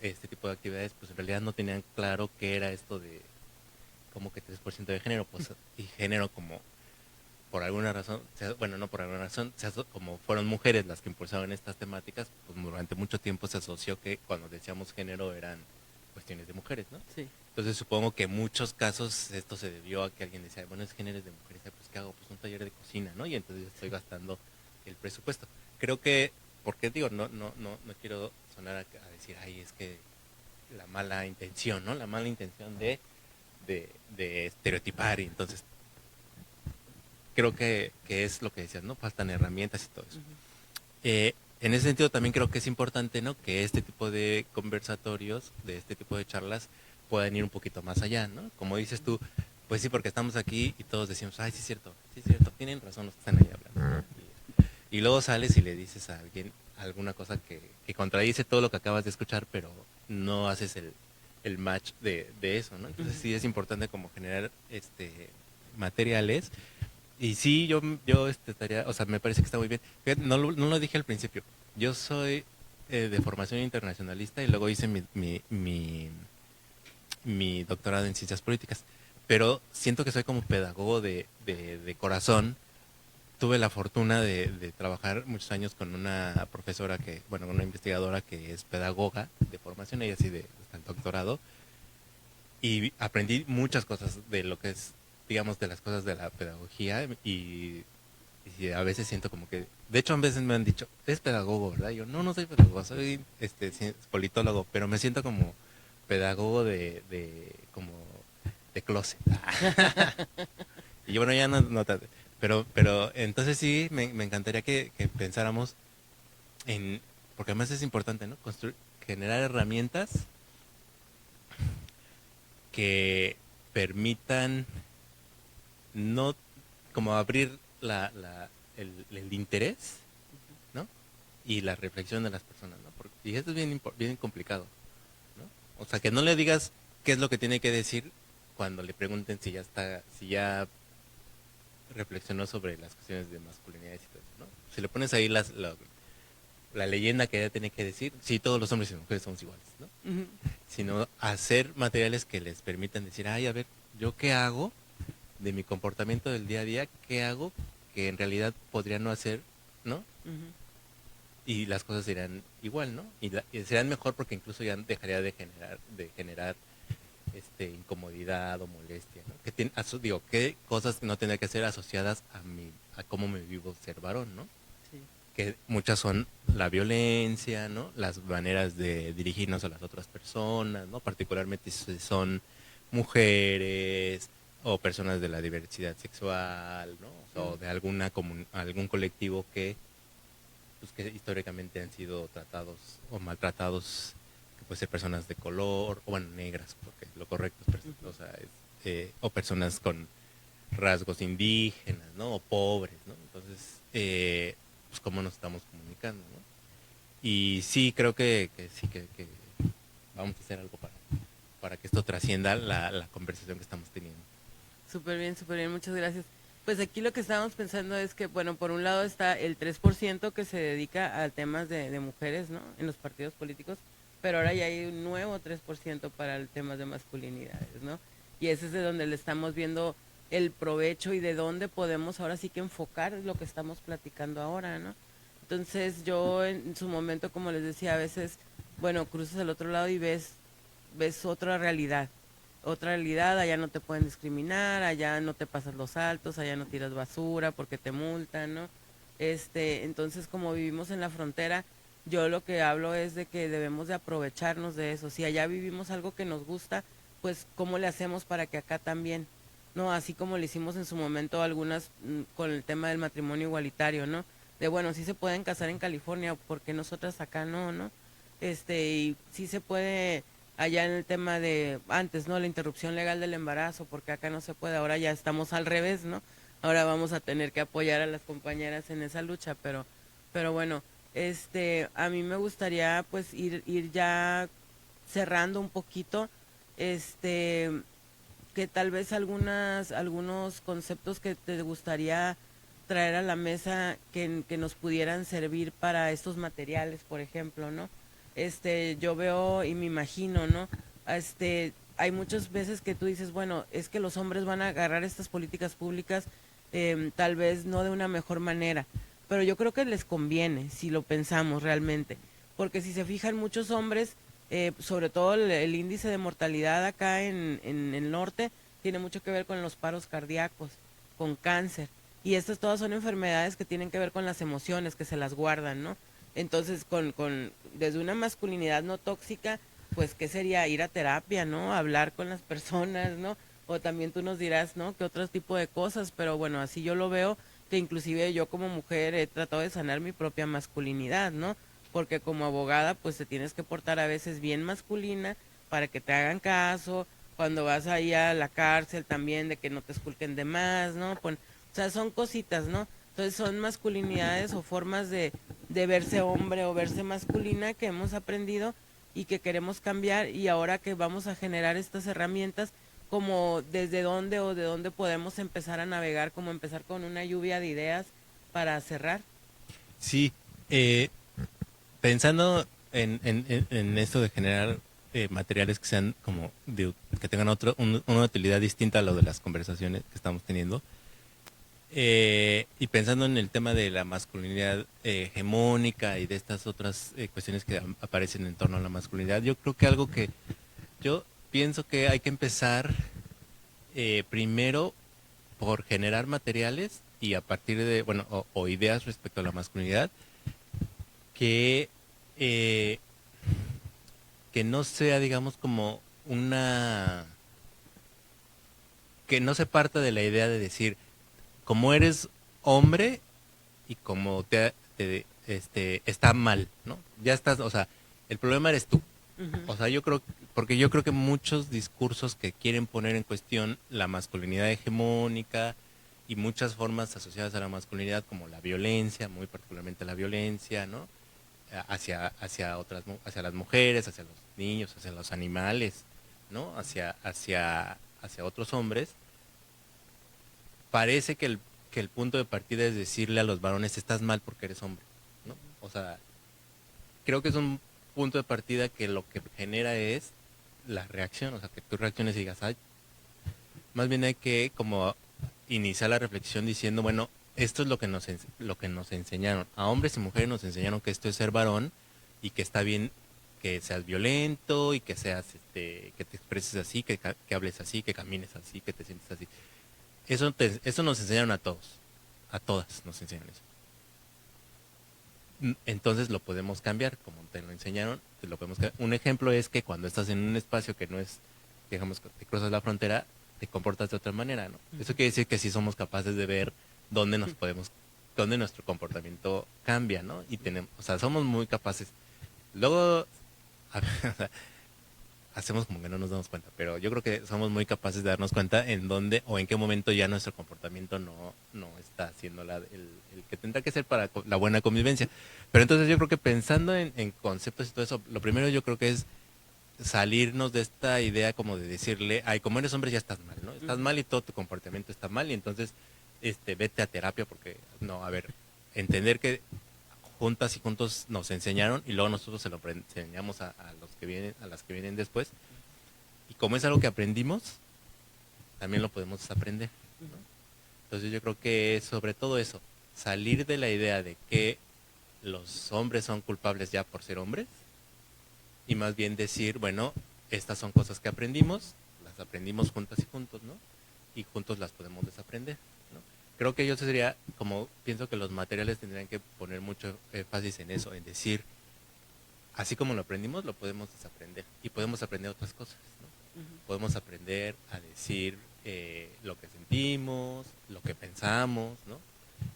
este tipo de actividades, pues en realidad no tenían claro qué era esto de como que 3% de género, pues, y género como por alguna razón, bueno, no por alguna razón, como fueron mujeres las que impulsaban estas temáticas, pues durante mucho tiempo se asoció que cuando decíamos género eran cuestiones de mujeres, ¿no? Sí. Entonces supongo que en muchos casos esto se debió a que alguien decía, bueno, es género de mujeres, pues ¿qué hago? Pues un taller de cocina, ¿no? Y entonces estoy gastando el presupuesto. Creo que, porque digo, no quiero sonar a decir, ay, es que la mala intención, ¿no? La mala intención de estereotipar y entonces creo que es lo que decías, ¿no? Faltan herramientas y todo eso. En ese sentido también creo que es importante, ¿no? Que este tipo de conversatorios, de este tipo de charlas, puedan ir un poquito más allá, ¿no? Como dices tú, pues sí, porque estamos aquí y todos decimos, ay, sí es cierto, tienen razón los que están ahí hablando. Y luego sales y le dices a alguien alguna cosa que contradice todo lo que acabas de escuchar, pero no haces el match de eso, ¿no? Entonces sí es importante como generar materiales. Y sí, yo estaría, o sea, me parece que está muy bien. Fíjate, no lo dije al principio. Yo soy de formación internacionalista y luego hice mi doctorado en ciencias políticas. Pero siento que soy como pedagogo de corazón. Tuve la fortuna de trabajar muchos años con una profesora bueno, una investigadora que es pedagoga de formación, ella sí hasta el doctorado. Y aprendí muchas cosas de lo que es, digamos, de las cosas de la pedagogía y a veces siento como que, de hecho a veces me han dicho, es pedagogo, ¿verdad? Y yo, no soy pedagogo, soy politólogo, pero me siento como pedagogo como de closet. Y yo, bueno, ya no tanto. Pero entonces sí, me encantaría que pensáramos porque además es importante, ¿no? Generar herramientas que permitan no como abrir el interés, ¿no? Y la reflexión de las personas, ¿no? Y esto es bien complicado, ¿no? O sea, que no le digas qué es lo que tiene que decir cuando le pregunten si ya reflexionó sobre las cuestiones de masculinidad y todo eso, ¿no? Si le pones ahí la leyenda que ella tiene que decir, sí, todos los hombres y mujeres somos iguales, ¿no? Sino hacer materiales que les permitan decir, ay, a ver, ¿yo qué hago de mi comportamiento del día a día? ¿Qué hago que en realidad podría no hacer, ¿no? Y las cosas serían igual, ¿no? Y serían mejor porque incluso ya dejaría de generar incomodidad o molestia, ¿no? ¿Qué cosas no tendría que ser asociadas a cómo me vivo ser varón, ¿no? Que muchas son la violencia, ¿no? Las maneras de dirigirnos a las otras personas, ¿no? Particularmente si son mujeres o personas de la diversidad sexual, ¿no? O de algún colectivo que, pues, que históricamente han sido tratados o maltratados, que puede ser personas de color, o bueno, negras, porque lo correcto es, o sea, o personas con rasgos indígenas, ¿no? O pobres, ¿no? Entonces, pues cómo nos estamos comunicando, ¿no? Y sí, creo que sí, que vamos a hacer algo para que esto trascienda la conversación que estamos teniendo. Súper bien, muchas gracias. Pues aquí lo que estábamos pensando es que, bueno, por un lado está el 3% que se dedica a temas de mujeres, ¿no? En los partidos políticos, pero ahora ya hay un nuevo 3% para el temas de masculinidades, ¿no? Y ese es de donde le estamos viendo el provecho y de dónde podemos ahora sí que enfocar lo que estamos platicando ahora, ¿no? Entonces yo en su momento, como les decía, a veces, bueno, cruzas al otro lado y ves otra realidad, allá no te pueden discriminar, allá no te pasas los altos, allá no tiras basura porque te multan, ¿no? Entonces como vivimos en la frontera, yo lo que hablo es de que debemos de aprovecharnos de eso. Si allá vivimos algo que nos gusta, pues ¿cómo le hacemos para que acá también? ¿No? Así como le hicimos en su momento algunas con el tema del matrimonio igualitario, ¿no? De bueno, sí se pueden casar en California, porque nosotras acá no, ¿no? Y sí se puede allá en el tema de antes, ¿no? La interrupción legal del embarazo, porque acá no se puede, ahora ya estamos al revés, ¿no? Ahora vamos a tener que apoyar a las compañeras en esa lucha, pero bueno, a mí me gustaría pues ir ya cerrando un poquito, que tal vez algunos conceptos que te gustaría traer a la mesa que nos pudieran servir para estos materiales, por ejemplo, ¿no? Yo veo y me imagino, ¿no? Hay muchas veces que tú dices, bueno, es que los hombres van a agarrar estas políticas públicas tal vez no de una mejor manera, pero yo creo que les conviene si lo pensamos realmente, porque si se fijan muchos hombres, sobre todo el índice de mortalidad acá en el norte, tiene mucho que ver con los paros cardíacos, con cáncer, y estas todas son enfermedades que tienen que ver con las emociones, que se las guardan, ¿no? Entonces, desde una masculinidad no tóxica, pues, ¿qué sería? Ir a terapia, ¿no? Hablar con las personas, ¿no? O también tú nos dirás, ¿no? ¿Qué otro tipo de cosas? Pero bueno, así yo lo veo, que inclusive yo como mujer he tratado de sanar mi propia masculinidad, ¿no? Porque como abogada, pues te tienes que portar a veces bien masculina para que te hagan caso, cuando vas ahí a la cárcel también, de que no te esculquen de más, ¿no? O sea, son cositas, ¿no? Entonces son masculinidades o formas de verse hombre o verse masculina que hemos aprendido y que queremos cambiar, y ahora que vamos a generar estas herramientas, como desde dónde o de dónde podemos empezar a navegar, como empezar con una lluvia de ideas para cerrar. Sí, eh, pensando en esto de generar materiales que sean como que tengan una utilidad distinta a lo de las conversaciones que estamos teniendo, y pensando en el tema de la masculinidad hegemónica y de estas otras cuestiones que aparecen en torno a la masculinidad, yo creo que algo que yo pienso que hay que empezar primero por generar materiales y a partir de, bueno, o ideas respecto a la masculinidad que, eh, que no sea, digamos, como que no se parta de la idea de decir, como eres hombre y como está mal, ¿no? Ya estás, o sea, el problema eres tú. O sea, porque yo creo que muchos discursos que quieren poner en cuestión la masculinidad hegemónica y muchas formas asociadas a la masculinidad como la violencia, muy particularmente la violencia, ¿no? Hacia las mujeres, hacia los niños, hacia los animales, ¿no? Hacia otros hombres. Parece que el punto de partida es decirle a los varones, estás mal porque eres hombre, ¿no? O sea, creo que es un punto de partida que lo que genera es la reacción, o sea, que tú reacciones y digas, ay, más bien hay que como iniciar la reflexión diciendo, bueno, esto es lo que nos enseñaron. A hombres y mujeres nos enseñaron que esto es ser varón y que está bien que seas violento y que seas, que te expreses así, que hables así, que camines así, que te sientes así. Eso nos enseñaron a todos, a todas nos enseñan eso. Entonces lo podemos cambiar, como te lo enseñaron, te lo podemos cambiar. Un ejemplo es que cuando estás en un espacio que no es digamos, que te cruzas la frontera, te comportas de otra manera, ¿no? Eso quiere decir que sí somos capaces de ver dónde nos podemos, dónde nuestro comportamiento cambia, ¿no? Y tenemos, o sea, somos muy capaces. Luego, o sea, hacemos como que no nos damos cuenta, pero yo creo que somos muy capaces de darnos cuenta en dónde o en qué momento ya nuestro comportamiento no está siendo el que tendrá que ser para la buena convivencia. Pero entonces yo creo que pensando en conceptos y todo eso, lo primero yo creo que es salirnos de esta idea como de decirle, ay, como eres hombre ya estás mal, ¿no? Estás mal y todo tu comportamiento está mal y entonces vete a terapia porque, no, a ver, entender que juntas y juntos nos enseñaron y luego nosotros se lo enseñamos a los que vienen, a las que vienen después. Y como es algo que aprendimos, también lo podemos desaprender, ¿no? Entonces yo creo que sobre todo eso, salir de la idea de que los hombres son culpables ya por ser hombres y más bien decir, bueno, estas son cosas que aprendimos, las aprendimos juntas y juntos, ¿no? Y juntos las podemos desaprender, ¿no? Creo que yo sería, como pienso que los materiales tendrían que poner mucho énfasis en eso, en decir, así como lo aprendimos, lo podemos desaprender y podemos aprender otras cosas, ¿no? Podemos aprender a decir lo que sentimos, lo que pensamos, ¿no?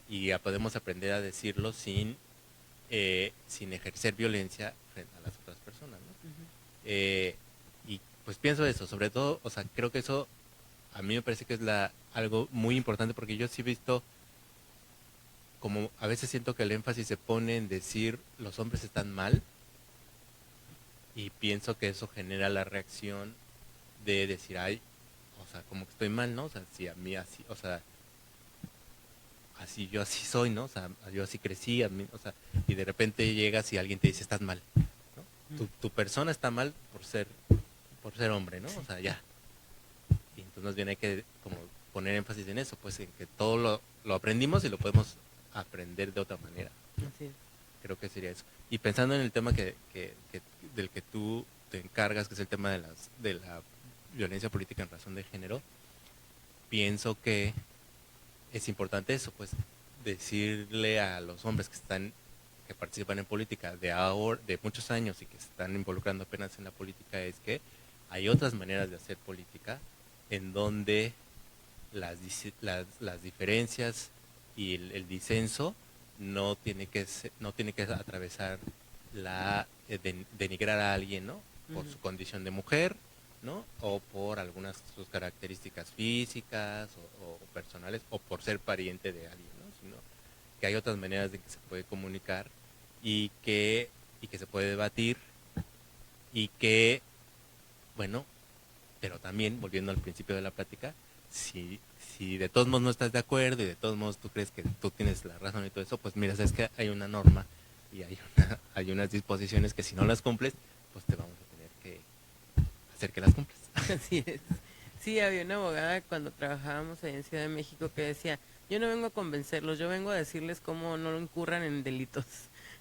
Y podemos aprender a decirlo sin ejercer violencia frente a las otras personas, ¿no? Y pues pienso eso, sobre todo, o sea, creo que eso a mí me parece que es algo muy importante porque yo sí he visto como a veces siento que el énfasis se pone en decir los hombres están mal y pienso que eso genera la reacción de decir, ay, o sea, como que estoy mal, ¿no? O sea, si a mí así, o sea, así yo así soy, ¿no? O sea, yo así crecí, a mí, o sea, y de repente llegas y alguien te dice, estás mal, ¿no? Tu persona está mal por ser hombre, ¿no? O sea, ya. Y entonces más bien hay que como poner énfasis en eso, pues en que todo lo aprendimos y lo podemos aprender de otra manera, ¿no? Así es. Creo que sería eso. Y pensando en el tema del que tú te encargas, que es el tema de la violencia política en razón de género, pienso que es importante eso, pues decirle a los hombres que participan en política de muchos años y que se están involucrando apenas en la política es que hay otras maneras de hacer política en donde las diferencias y el disenso no tiene que atravesar denigrar a alguien, ¿no? Por su condición de mujer, ¿no? O por algunas de sus características físicas o personales, o por ser pariente de alguien, ¿no? Sino que hay otras maneras de que se puede comunicar y que se puede debatir y que, bueno, pero también, volviendo al principio de la plática, si de todos modos no estás de acuerdo y de todos modos tú crees que tú tienes la razón y todo eso, pues mira, es que hay una norma y hay unas disposiciones que si no las cumples, pues te vamos a tener que hacer que las cumplas. Así es. Sí, había una abogada cuando trabajábamos ahí en Ciudad de México que decía, yo no vengo a convencerlos, yo vengo a decirles cómo no incurran en delitos,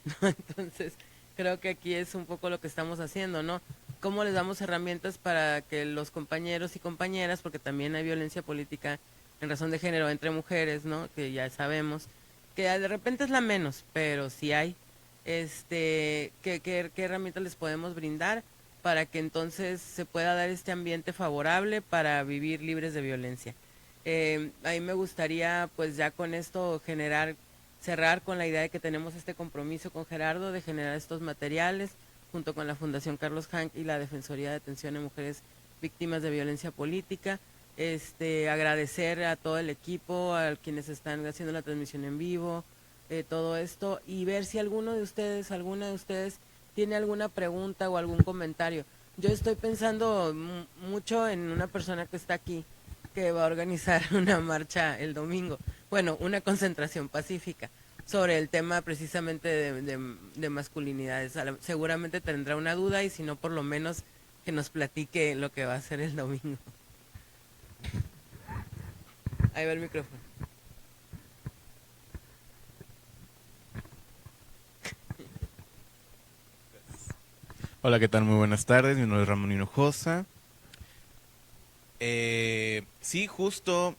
¿no? Entonces, creo que aquí es un poco lo que estamos haciendo, ¿no? Cómo les damos herramientas para que los compañeros y compañeras, porque también hay violencia política en razón de género entre mujeres, ¿no? Que ya sabemos, que de repente es la menos, pero sí hay, qué herramientas les podemos brindar para que entonces se pueda dar este ambiente favorable para vivir libres de violencia. A mí me gustaría, pues ya con esto, cerrar con la idea de que tenemos este compromiso con Gerardo de generar estos materiales, junto con la Fundación Carlos Hank y la Defensoría de Atención a Mujeres Víctimas de Violencia Política. Agradecer a todo el equipo, a quienes están haciendo la transmisión en vivo, todo esto, y ver si alguna de ustedes tiene alguna pregunta o algún comentario. Yo estoy pensando mucho en una persona que está aquí, que va a organizar una marcha el domingo, bueno, una concentración pacífica sobre el tema precisamente de masculinidades. Seguramente tendrá una duda y si no, por lo menos que nos platique lo que va a hacer el domingo. Ahí va el micrófono. Hola, ¿qué tal? Muy buenas tardes. Mi nombre es Ramón Hinojosa. Sí, justo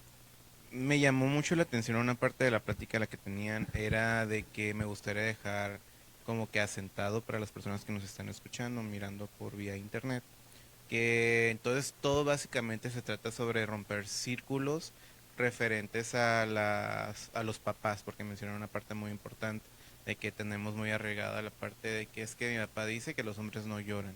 me llamó mucho la atención una parte de la plática la que tenían, era de que me gustaría dejar como que asentado para las personas que nos están escuchando, mirando por vía internet, que entonces todo básicamente se trata sobre romper círculos referentes a los papás, porque mencionaron una parte muy importante de que tenemos muy arraigada la parte de que es que mi papá dice que los hombres no lloran.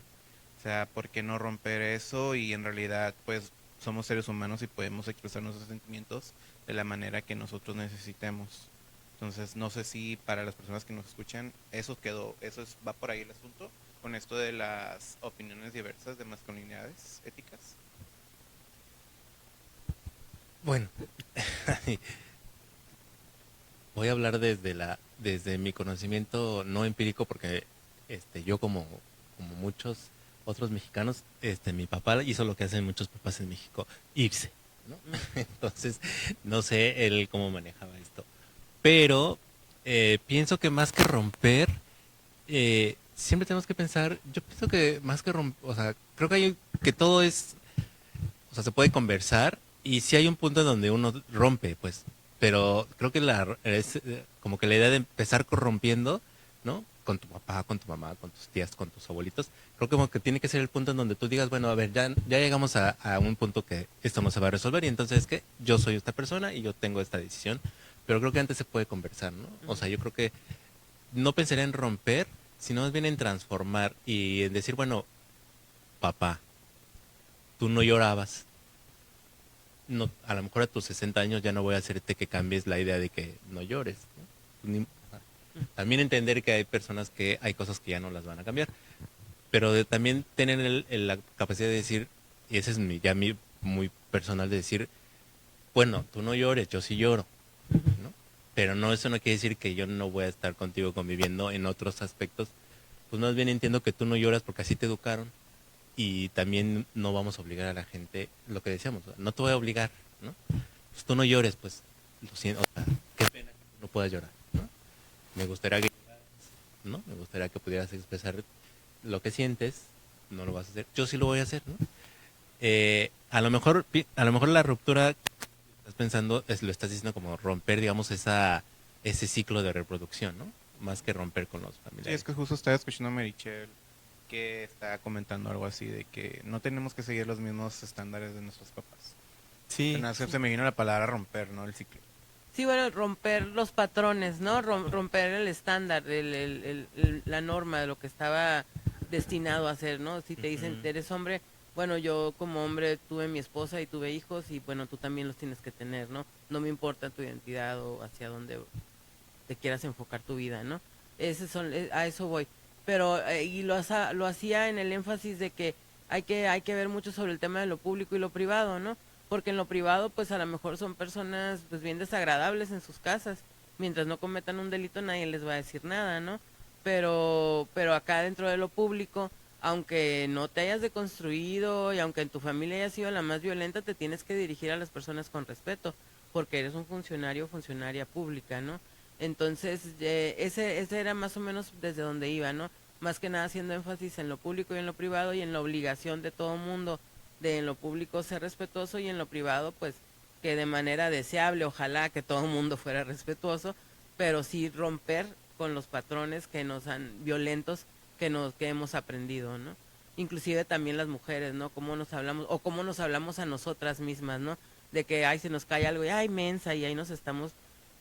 O sea, ¿por qué no romper eso? Y en realidad, pues, somos seres humanos y podemos expresar nuestros sentimientos de la manera que nosotros necesitemos. Entonces, no sé si para las personas que nos escuchan, va por ahí el asunto, con esto de las opiniones diversas de masculinidades éticas. Bueno, voy a hablar desde mi conocimiento no empírico, porque yo como muchos otros mexicanos, mi papá hizo lo que hacen muchos papás en México, irse, ¿no? Entonces, no sé él cómo manejaba esto. Pero pienso que más que romper, siempre tenemos que pensar, yo pienso que más que romper, o sea, creo que todo es, o sea, se puede conversar, y si hay un punto en donde uno rompe, pues, pero creo que es como que la idea de empezar rompiendo, ¿no? Con tu papá, con tu mamá, con tus tías, con tus abuelitos, creo que como que tiene que ser el punto en donde tú digas, bueno, a ver, ya llegamos a un punto que esto no se va a resolver, y entonces es que yo soy esta persona y yo tengo esta decisión, pero creo que antes se puede conversar, ¿no? O sea, yo creo que no pensaría en romper, sino más bien en transformar y en decir, bueno, papá, tú no llorabas, no, a lo mejor a tus 60 años ya no voy a hacerte que cambies la idea de que no llores, ¿no? También entender que hay personas que hay cosas que ya no las van a cambiar, pero también tener la capacidad de decir, y ese es ya mi muy personal, de decir, bueno, tú no llores, yo sí lloro, ¿no? Pero no, eso no quiere decir que yo no voy a estar contigo conviviendo en otros aspectos. Pues más bien entiendo que tú no lloras porque así te educaron, y también no vamos a obligar a la gente, lo que decíamos, no te voy a obligar, ¿no? Pues tú no llores, pues, lo siento, o sea, qué pena que tú no puedas llorar, ¿no? Me gustaría que, ¿no? Me gustaría que pudieras expresar lo que sientes, no lo vas a hacer, yo sí lo voy a hacer, ¿no? A lo mejor la ruptura, estás pensando, lo estás diciendo como romper, digamos, ese ciclo de reproducción, ¿no? Más que romper con los Sí, familiares. es que justo estaba escuchando a Merichel que está comentando algo así de que no tenemos que seguir los mismos estándares de nuestros papás. Sí, Se me vino la palabra romper, ¿no? El ciclo. Sí, bueno, romper los patrones, ¿no? Romper el estándar, la norma de lo que estaba destinado a hacer, ¿no? Si te dicen, eres hombre, bueno, yo como hombre tuve mi esposa y tuve hijos y bueno, tú también los tienes que tener, ¿no? No me importa tu identidad o hacia dónde te quieras enfocar tu vida, ¿no? A eso voy. Pero, y lo hacía en el énfasis de que hay que ver mucho sobre el tema de lo público y lo privado, ¿no? Porque en lo privado, pues a lo mejor son personas pues bien desagradables en sus casas. Mientras no cometan un delito, nadie les va a decir nada, ¿no? Pero acá dentro de lo público, aunque no te hayas deconstruido y aunque en tu familia haya sido la más violenta, te tienes que dirigir a las personas con respeto, porque eres un funcionario o funcionaria pública, ¿no? Entonces, ese era más o menos desde donde iba, ¿no? Más que nada haciendo énfasis en lo público y en lo privado y en la obligación de todo mundo de en lo público ser respetuoso y en lo privado, pues, que de manera deseable, ojalá que todo el mundo fuera respetuoso, pero sí romper con los patrones que nos han, violentos que hemos aprendido, ¿no? Inclusive también las mujeres, ¿no? Cómo nos hablamos, o cómo nos hablamos a nosotras mismas, ¿no? De que, ay, se nos cae algo y, ay, mensa, y ahí nos estamos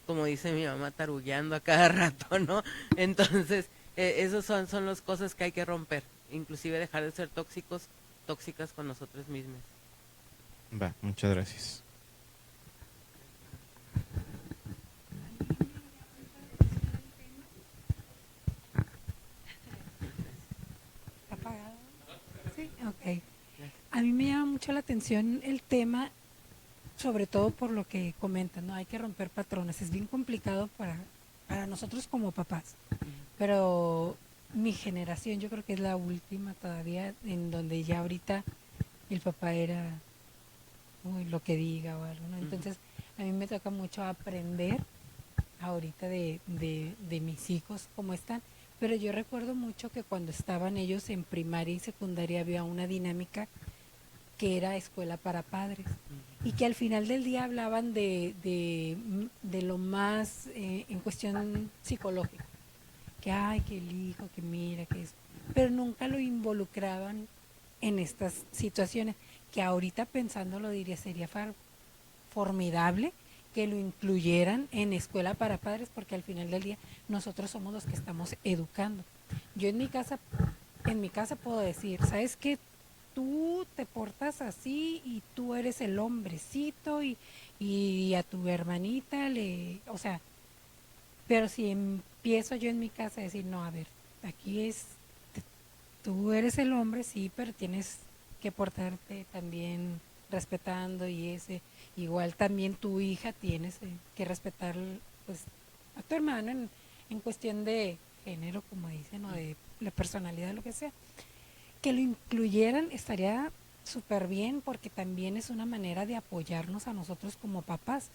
como dice mi mamá, tarugueando a cada rato, ¿no? Entonces, esos son las cosas que hay que romper, inclusive dejar de ser tóxicas con nosotros mismos. Va, muchas gracias. ¿Está apagado? Sí, ok. A mí me llama mucho la atención el tema, sobre todo por lo que comentan, ¿no? Hay que romper patrones. Es bien complicado para nosotros como papás, pero mi generación yo creo que es la última todavía en donde ya ahorita el papá era uy, lo que diga o algo, ¿no? Entonces a mí me toca mucho aprender ahorita de mis hijos cómo están, pero yo recuerdo mucho que cuando estaban ellos en primaria y secundaria había una dinámica que era escuela para padres y que al final del día hablaban de lo más en cuestión psicológica, que ay, que el hijo, que mira, que es, pero nunca lo involucraban en estas situaciones, que ahorita pensándolo diría sería formidable que lo incluyeran en escuela para padres, porque al final del día nosotros somos los que estamos educando. Yo en mi casa puedo decir, ¿sabes qué? Tú te portas así y tú eres el hombrecito y a tu hermanita o sea, pero si empiezo yo en mi casa a decir, no, a ver, aquí tú eres el hombre, sí, pero tienes que portarte también respetando igual también tu hija tienes que respetar pues a tu hermano en cuestión de género, como dicen, o de la personalidad, lo que sea. Que lo incluyeran estaría súper bien, porque también es una manera de apoyarnos a nosotros como papás,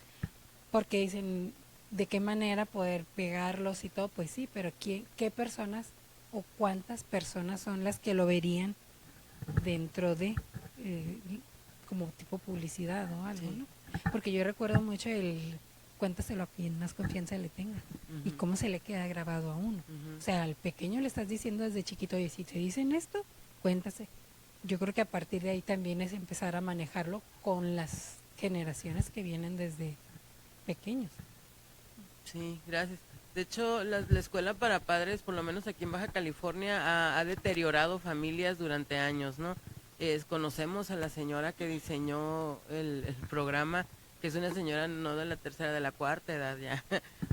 porque dicen, ¿de qué manera poder pegarlos y todo? Pues sí, pero ¿qué personas o cuántas personas son las que lo verían dentro de como tipo publicidad o algo, Sí. ¿no? Porque yo recuerdo mucho el cuéntaselo a quien más confianza le tenga y cómo se le queda grabado a uno. O sea, al pequeño le estás diciendo desde chiquito, y si te dicen esto, cuéntase. Yo creo que a partir de ahí también es empezar a manejarlo con las generaciones que vienen desde pequeños. Sí, gracias. De hecho, la escuela para padres, por lo menos aquí en Baja California, ha deteriorado familias durante años, ¿no? Conocemos a la señora que diseñó el programa, que es una señora no de la tercera, de la cuarta edad ya.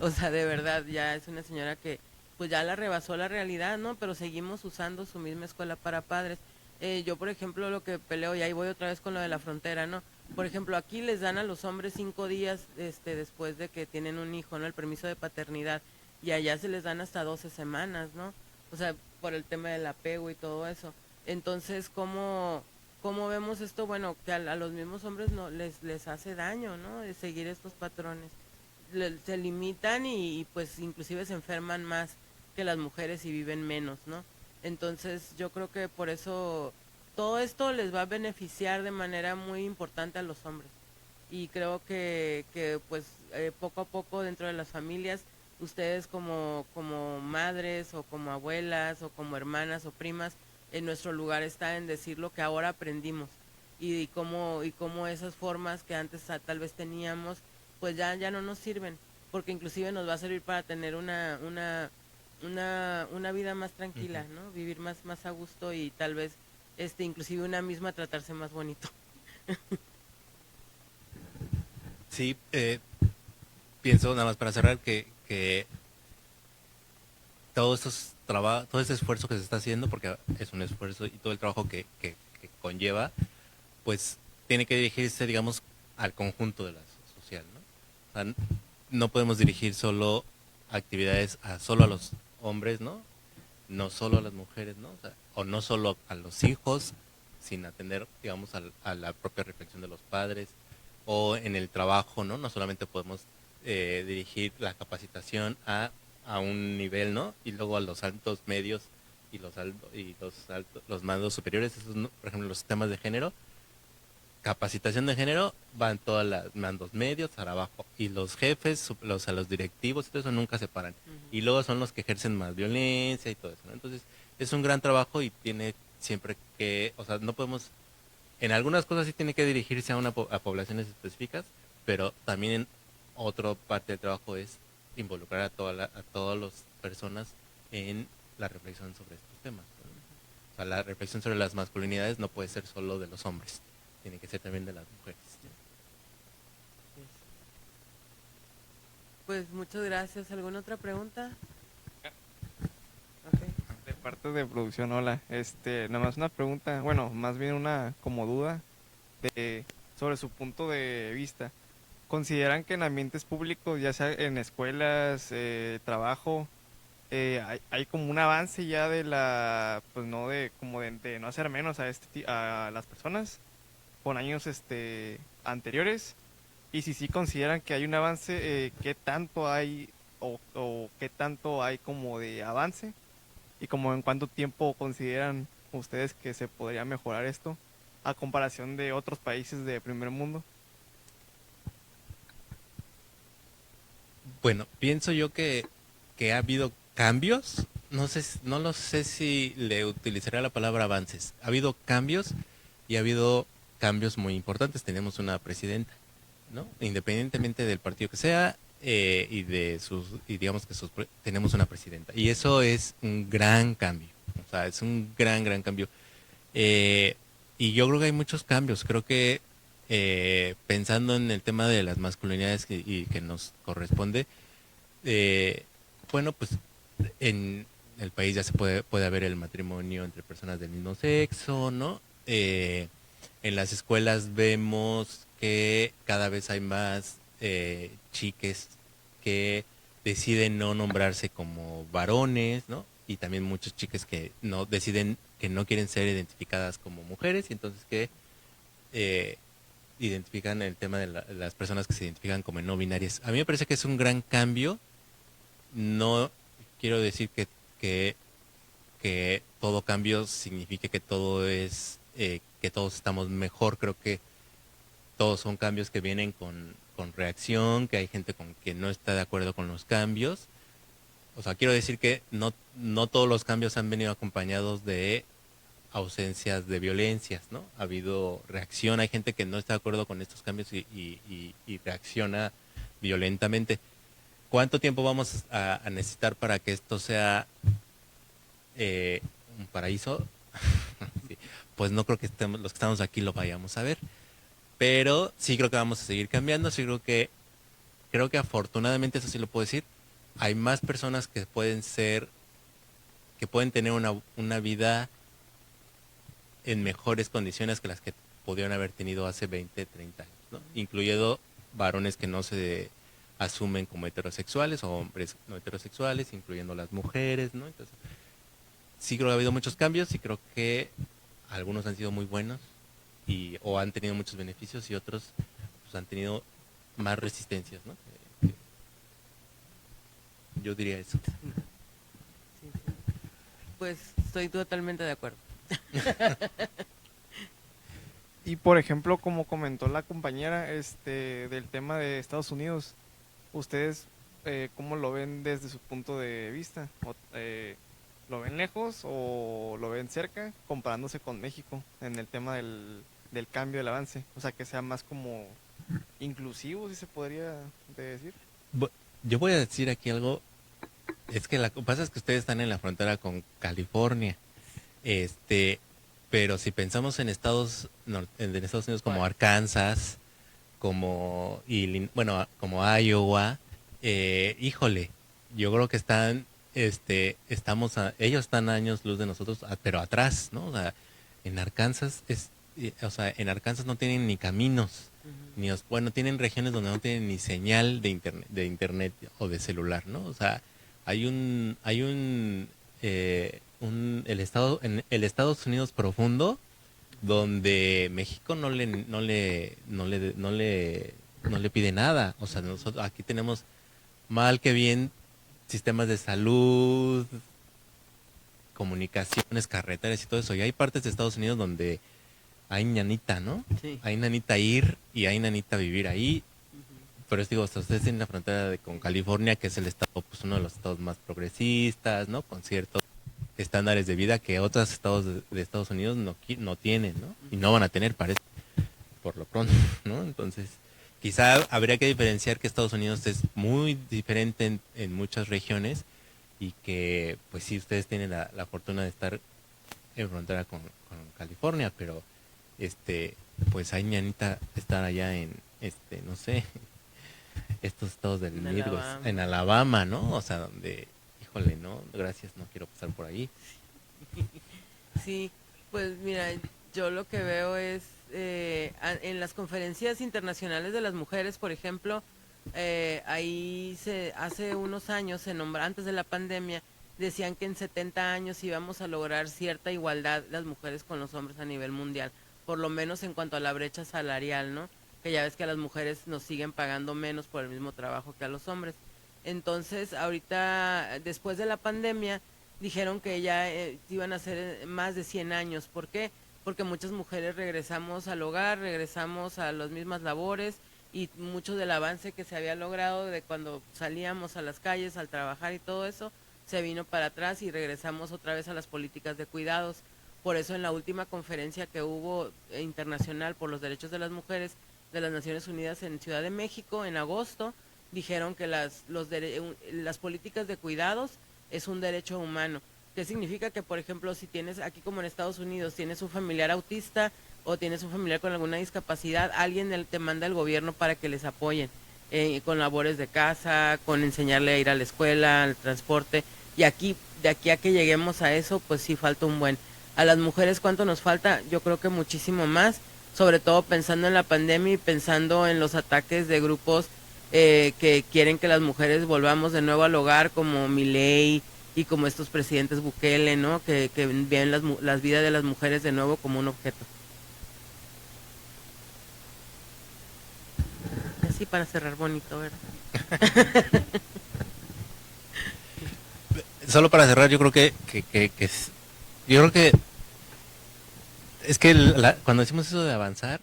O sea, de verdad, ya es una señora que pues ya la rebasó la realidad, ¿no? Pero seguimos usando su misma escuela para padres. Yo, por ejemplo, lo que peleo, y ahí voy otra vez con lo de la frontera, ¿no? Por ejemplo, aquí les dan a los hombres 5 días después de que tienen un hijo, ¿no? El permiso de paternidad. Y allá se les dan hasta 12 semanas, ¿no? O sea, por el tema del apego y todo eso. Entonces, ¿cómo vemos esto? Bueno, que a los mismos hombres no les hace daño, ¿no? De seguir estos patrones. Se limitan y pues inclusive se enferman más que las mujeres y viven menos, ¿no? Entonces, yo creo que por eso todo esto les va a beneficiar de manera muy importante a los hombres. Y creo que pues poco a poco dentro de las familias, ustedes como madres o como abuelas o como hermanas o primas, en nuestro lugar está en decir lo que ahora aprendimos y cómo esas formas que antes tal vez teníamos, pues ya no nos sirven, porque inclusive nos va a servir para tener una vida más tranquila, ¿no? Vivir más a gusto y tal vez inclusive una misma tratarse más bonito. Sí, pienso nada más para cerrar que todo este esfuerzo que se está haciendo, porque es un esfuerzo y todo el trabajo que conlleva, pues tiene que dirigirse, digamos, al conjunto de la social, ¿no? O sea, no podemos dirigir solo actividades solo a los hombres, ¿no? No solo a las mujeres, ¿no? O no solo a los hijos, sin atender, digamos, a la propia reflexión de los padres, o en el trabajo, ¿no? No solamente podemos dirigir la capacitación a un nivel, ¿no? Y luego a los altos medios y los mandos superiores, esos, ¿no? Por ejemplo, los temas de género, capacitación de género, van todas las mandos medios para abajo, y los jefes, los directivos y todo eso nunca se paran. Y luego son los que ejercen más violencia y todo eso, ¿no? Entonces, es un gran trabajo y tiene siempre que, o sea, no podemos, en algunas cosas sí tiene que dirigirse a poblaciones específicas, pero también en otra parte del trabajo es involucrar a todas las personas en la reflexión sobre estos temas, ¿no? O sea, la reflexión sobre las masculinidades no puede ser solo de los hombres, tiene que ser también de las mujeres. Pues muchas gracias. ¿Alguna otra pregunta? Okay. De parte de producción, hola. Nada más una pregunta, bueno, más bien una como duda sobre su punto de vista. ¿Consideran que en ambientes públicos, ya sea en escuelas, trabajo, hay como un avance ya de pues no de no hacer menos a las personas con años anteriores? Y si sí consideran que hay un avance, ¿qué tanto hay o qué tanto hay como de avance? Y como en cuánto tiempo consideran ustedes que se podría mejorar esto a comparación de otros países de primer mundo. Bueno, pienso yo que ha habido cambios, no lo sé si le utilizaría la palabra avances. Ha habido cambios y ha habido cambios muy importantes. Tenemos una presidenta, ¿no? Independientemente del partido que sea, y digamos que tenemos una presidenta. Y eso es un gran cambio. O sea, es un gran cambio. Y yo creo que hay muchos cambios. Creo que pensando en el tema de las masculinidades y que nos corresponde, bueno, pues en el país ya puede haber el matrimonio entre personas del mismo sexo, ¿no? En las escuelas vemos que cada vez hay más chiques que deciden no nombrarse como varones, ¿no? Y también muchos chiques que no deciden que no quieren ser identificadas como mujeres y entonces que identifican el tema de las personas que se identifican como no binarias. A mí me parece que es un gran cambio. No quiero decir que todo cambio signifique que todo es que todos estamos mejor. Creo que todos son cambios que vienen con reacción, que hay gente con que no está de acuerdo con los cambios. O sea, quiero decir que no todos los cambios han venido acompañados de ausencias de violencias, ¿no? Ha habido reacción, hay gente que no está de acuerdo con estos cambios y reacciona violentamente. ¿Cuánto tiempo vamos a necesitar para que esto sea un paraíso? Sí, pues no creo que los que estamos aquí lo vayamos a ver, pero sí creo que vamos a seguir cambiando, sí creo que afortunadamente, eso sí lo puedo decir, hay más personas que pueden tener una vida en mejores condiciones que las que pudieron haber tenido hace 20, 30 años, ¿no? Incluyendo varones que no se asumen como heterosexuales o hombres no heterosexuales, incluyendo las mujeres, ¿no? Entonces, sí creo que ha habido muchos cambios y creo que algunos han sido muy buenos o han tenido muchos beneficios y otros pues, han tenido más resistencias, ¿no? Yo diría eso. Sí. Pues estoy totalmente de acuerdo. Y por ejemplo, como comentó la compañera del tema de Estados Unidos, ¿ustedes cómo lo ven desde su punto de vista? ¿Lo ven lejos o lo ven cerca comparándose con México en el tema del cambio, del avance? O sea, que sea más como inclusivo, si se podría decir. Yo voy a decir aquí algo. Es que lo que pasa es que ustedes están en la frontera con California. Pero si pensamos en Estados Unidos como Arkansas, como Iowa, híjole, yo creo que ellos están años luz de nosotros, pero atrás, ¿no? O sea, en Arkansas en Arkansas no tienen ni caminos, tienen regiones donde no tienen ni señal de internet o de celular, ¿no? O sea, el Estados Unidos profundo donde México no le pide nada. O sea, nosotros aquí tenemos mal que bien sistemas de salud, comunicaciones, carreteras y todo eso. Y hay partes de Estados Unidos donde hay ñanita, ¿no? Sí. Hay ñanita ir y hay ñanita vivir ahí. Pero digo, ustedes tienen la frontera con California, que es el estado, pues uno de los estados más progresistas, ¿no? Con ciertos estándares de vida que otros estados de Estados Unidos no tienen, ¿no? Y no van a tener, parece, por lo pronto, ¿no? Entonces, quizá habría que diferenciar que Estados Unidos es muy diferente en muchas regiones y que, pues sí, ustedes tienen la fortuna de estar en frontera con California, pero, pues hay ñanita estar allá en, no sé, estos estados del Midwest, en Alabama, ¿no? O sea, donde, híjole, no, gracias, no quiero pasar por ahí. Sí, pues mira, yo lo que veo es en las conferencias internacionales de las mujeres, por ejemplo, ahí hace unos años, antes de la pandemia, decían que en 70 años íbamos a lograr cierta igualdad las mujeres con los hombres a nivel mundial, por lo menos en cuanto a la brecha salarial, ¿no? Que ya ves que a las mujeres nos siguen pagando menos por el mismo trabajo que a los hombres. Entonces, ahorita, después de la pandemia, dijeron que ya iban a ser más de 100 años. ¿Por qué? Porque muchas mujeres regresamos al hogar, regresamos a las mismas labores y mucho del avance que se había logrado de cuando salíamos a las calles al trabajar y todo eso, se vino para atrás y regresamos otra vez a las políticas de cuidados. Por eso en la última conferencia que hubo internacional por los derechos de las mujeres de las Naciones Unidas en Ciudad de México en agosto, dijeron que las políticas de cuidados es un derecho humano. ¿Qué significa? Que, por ejemplo, si tienes, aquí como en Estados Unidos, tienes un familiar autista o tienes un familiar con alguna discapacidad, alguien te manda el gobierno para que les apoyen con labores de casa, con enseñarle a ir a la escuela, al transporte. Y aquí, de aquí a que lleguemos a eso, pues sí falta un buen. A las mujeres, ¿cuánto nos falta? Yo creo que muchísimo más, sobre todo pensando en la pandemia y pensando en los ataques de grupos que quieren que las mujeres volvamos de nuevo al hogar, como Milei y como estos presidentes Bukele, ¿no? Que ven las vidas de las mujeres de nuevo como un objeto. Así para cerrar bonito, ¿verdad? Solo para cerrar, yo creo que yo creo que es que cuando decimos eso de avanzar,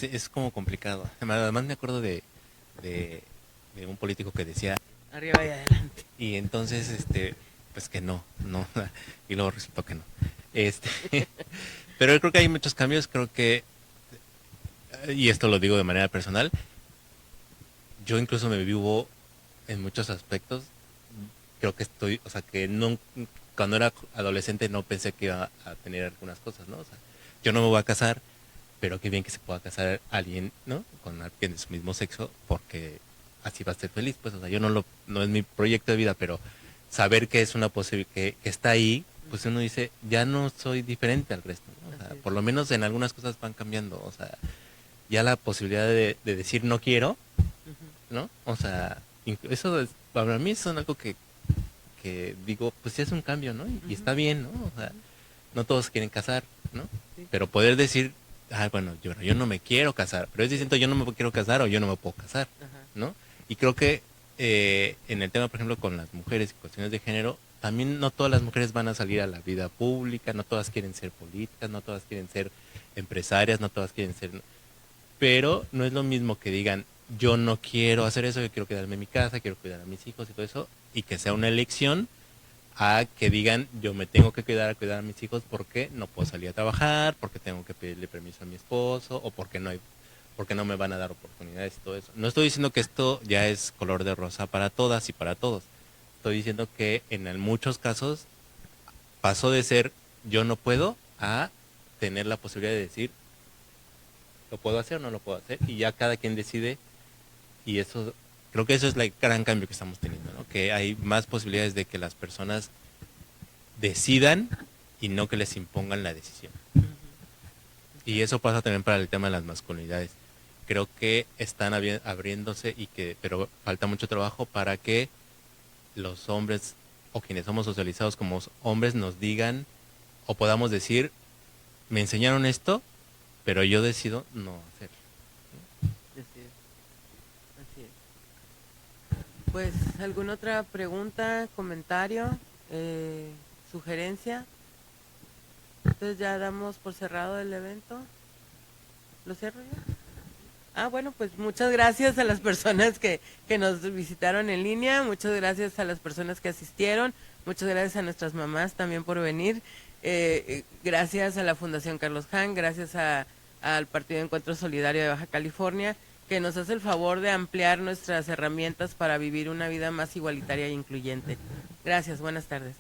es como complicado. Además me acuerdo de un político que decía arriba y adelante. Y entonces, pues que no, y luego resultó que no. Pero yo creo que hay muchos cambios, creo que, y esto lo digo de manera personal, yo incluso me vivo en muchos aspectos, creo que o sea, que no, cuando era adolescente no pensé que iba a tener algunas cosas, ¿no? O sea, yo no me voy a casar, pero qué bien que se pueda casar alguien, ¿no? Con alguien de su mismo sexo, porque así va a ser feliz, pues, o sea, yo no es mi proyecto de vida, pero saber que es una posibilidad, que está ahí, pues uno dice, ya no soy diferente al resto, ¿no? O sea, por lo menos en algunas cosas van cambiando, o sea, ya la posibilidad de decir no quiero, ¿no? O sea, eso para mí son algo que digo, pues ya es un cambio, ¿no? Y está bien, ¿no? O sea, no todos quieren casar, ¿no? Sí. Pero poder decir, bueno, yo no me quiero casar, pero es distinto, yo no me quiero casar o yo no me puedo casar, ¿no? Y creo que en el tema, por ejemplo, con las mujeres y cuestiones de género, también no todas las mujeres van a salir a la vida pública, no todas quieren ser políticas, no todas quieren ser empresarias, no todas quieren ser... Pero no es lo mismo que digan, yo no quiero hacer eso, yo quiero quedarme en mi casa, quiero cuidar a mis hijos y todo eso, y que sea una elección, a que digan, yo me tengo que quedar a cuidar a mis hijos porque no puedo salir a trabajar, porque tengo que pedirle permiso a mi esposo, o porque no me van a dar oportunidades y todo eso. No estoy diciendo que esto ya es color de rosa para todas y para todos. Estoy diciendo que en muchos casos pasó de ser yo no puedo a tener la posibilidad de decir lo puedo hacer o no lo puedo hacer, y ya cada quien decide, y eso creo que eso es el gran cambio que estamos teniendo, ¿no? Que hay más posibilidades de que las personas decidan y no que les impongan la decisión. Y eso pasa también para el tema de las masculinidades. Creo que están abriéndose pero falta mucho trabajo para que los hombres o quienes somos socializados como hombres nos digan o podamos decir, me enseñaron esto, pero yo decido no hacerlo. Así es. Pues, ¿alguna otra pregunta, comentario, sugerencia? Entonces ya damos por cerrado el evento. ¿Lo cierro ya? Bueno, pues muchas gracias a las personas que nos visitaron en línea, muchas gracias a las personas que asistieron, muchas gracias a nuestras mamás también por venir, gracias a la Fundación Carlos Hahn, gracias al Partido de Encuentro Solidario de Baja California, que nos hace el favor de ampliar nuestras herramientas para vivir una vida más igualitaria e incluyente. Gracias, buenas tardes.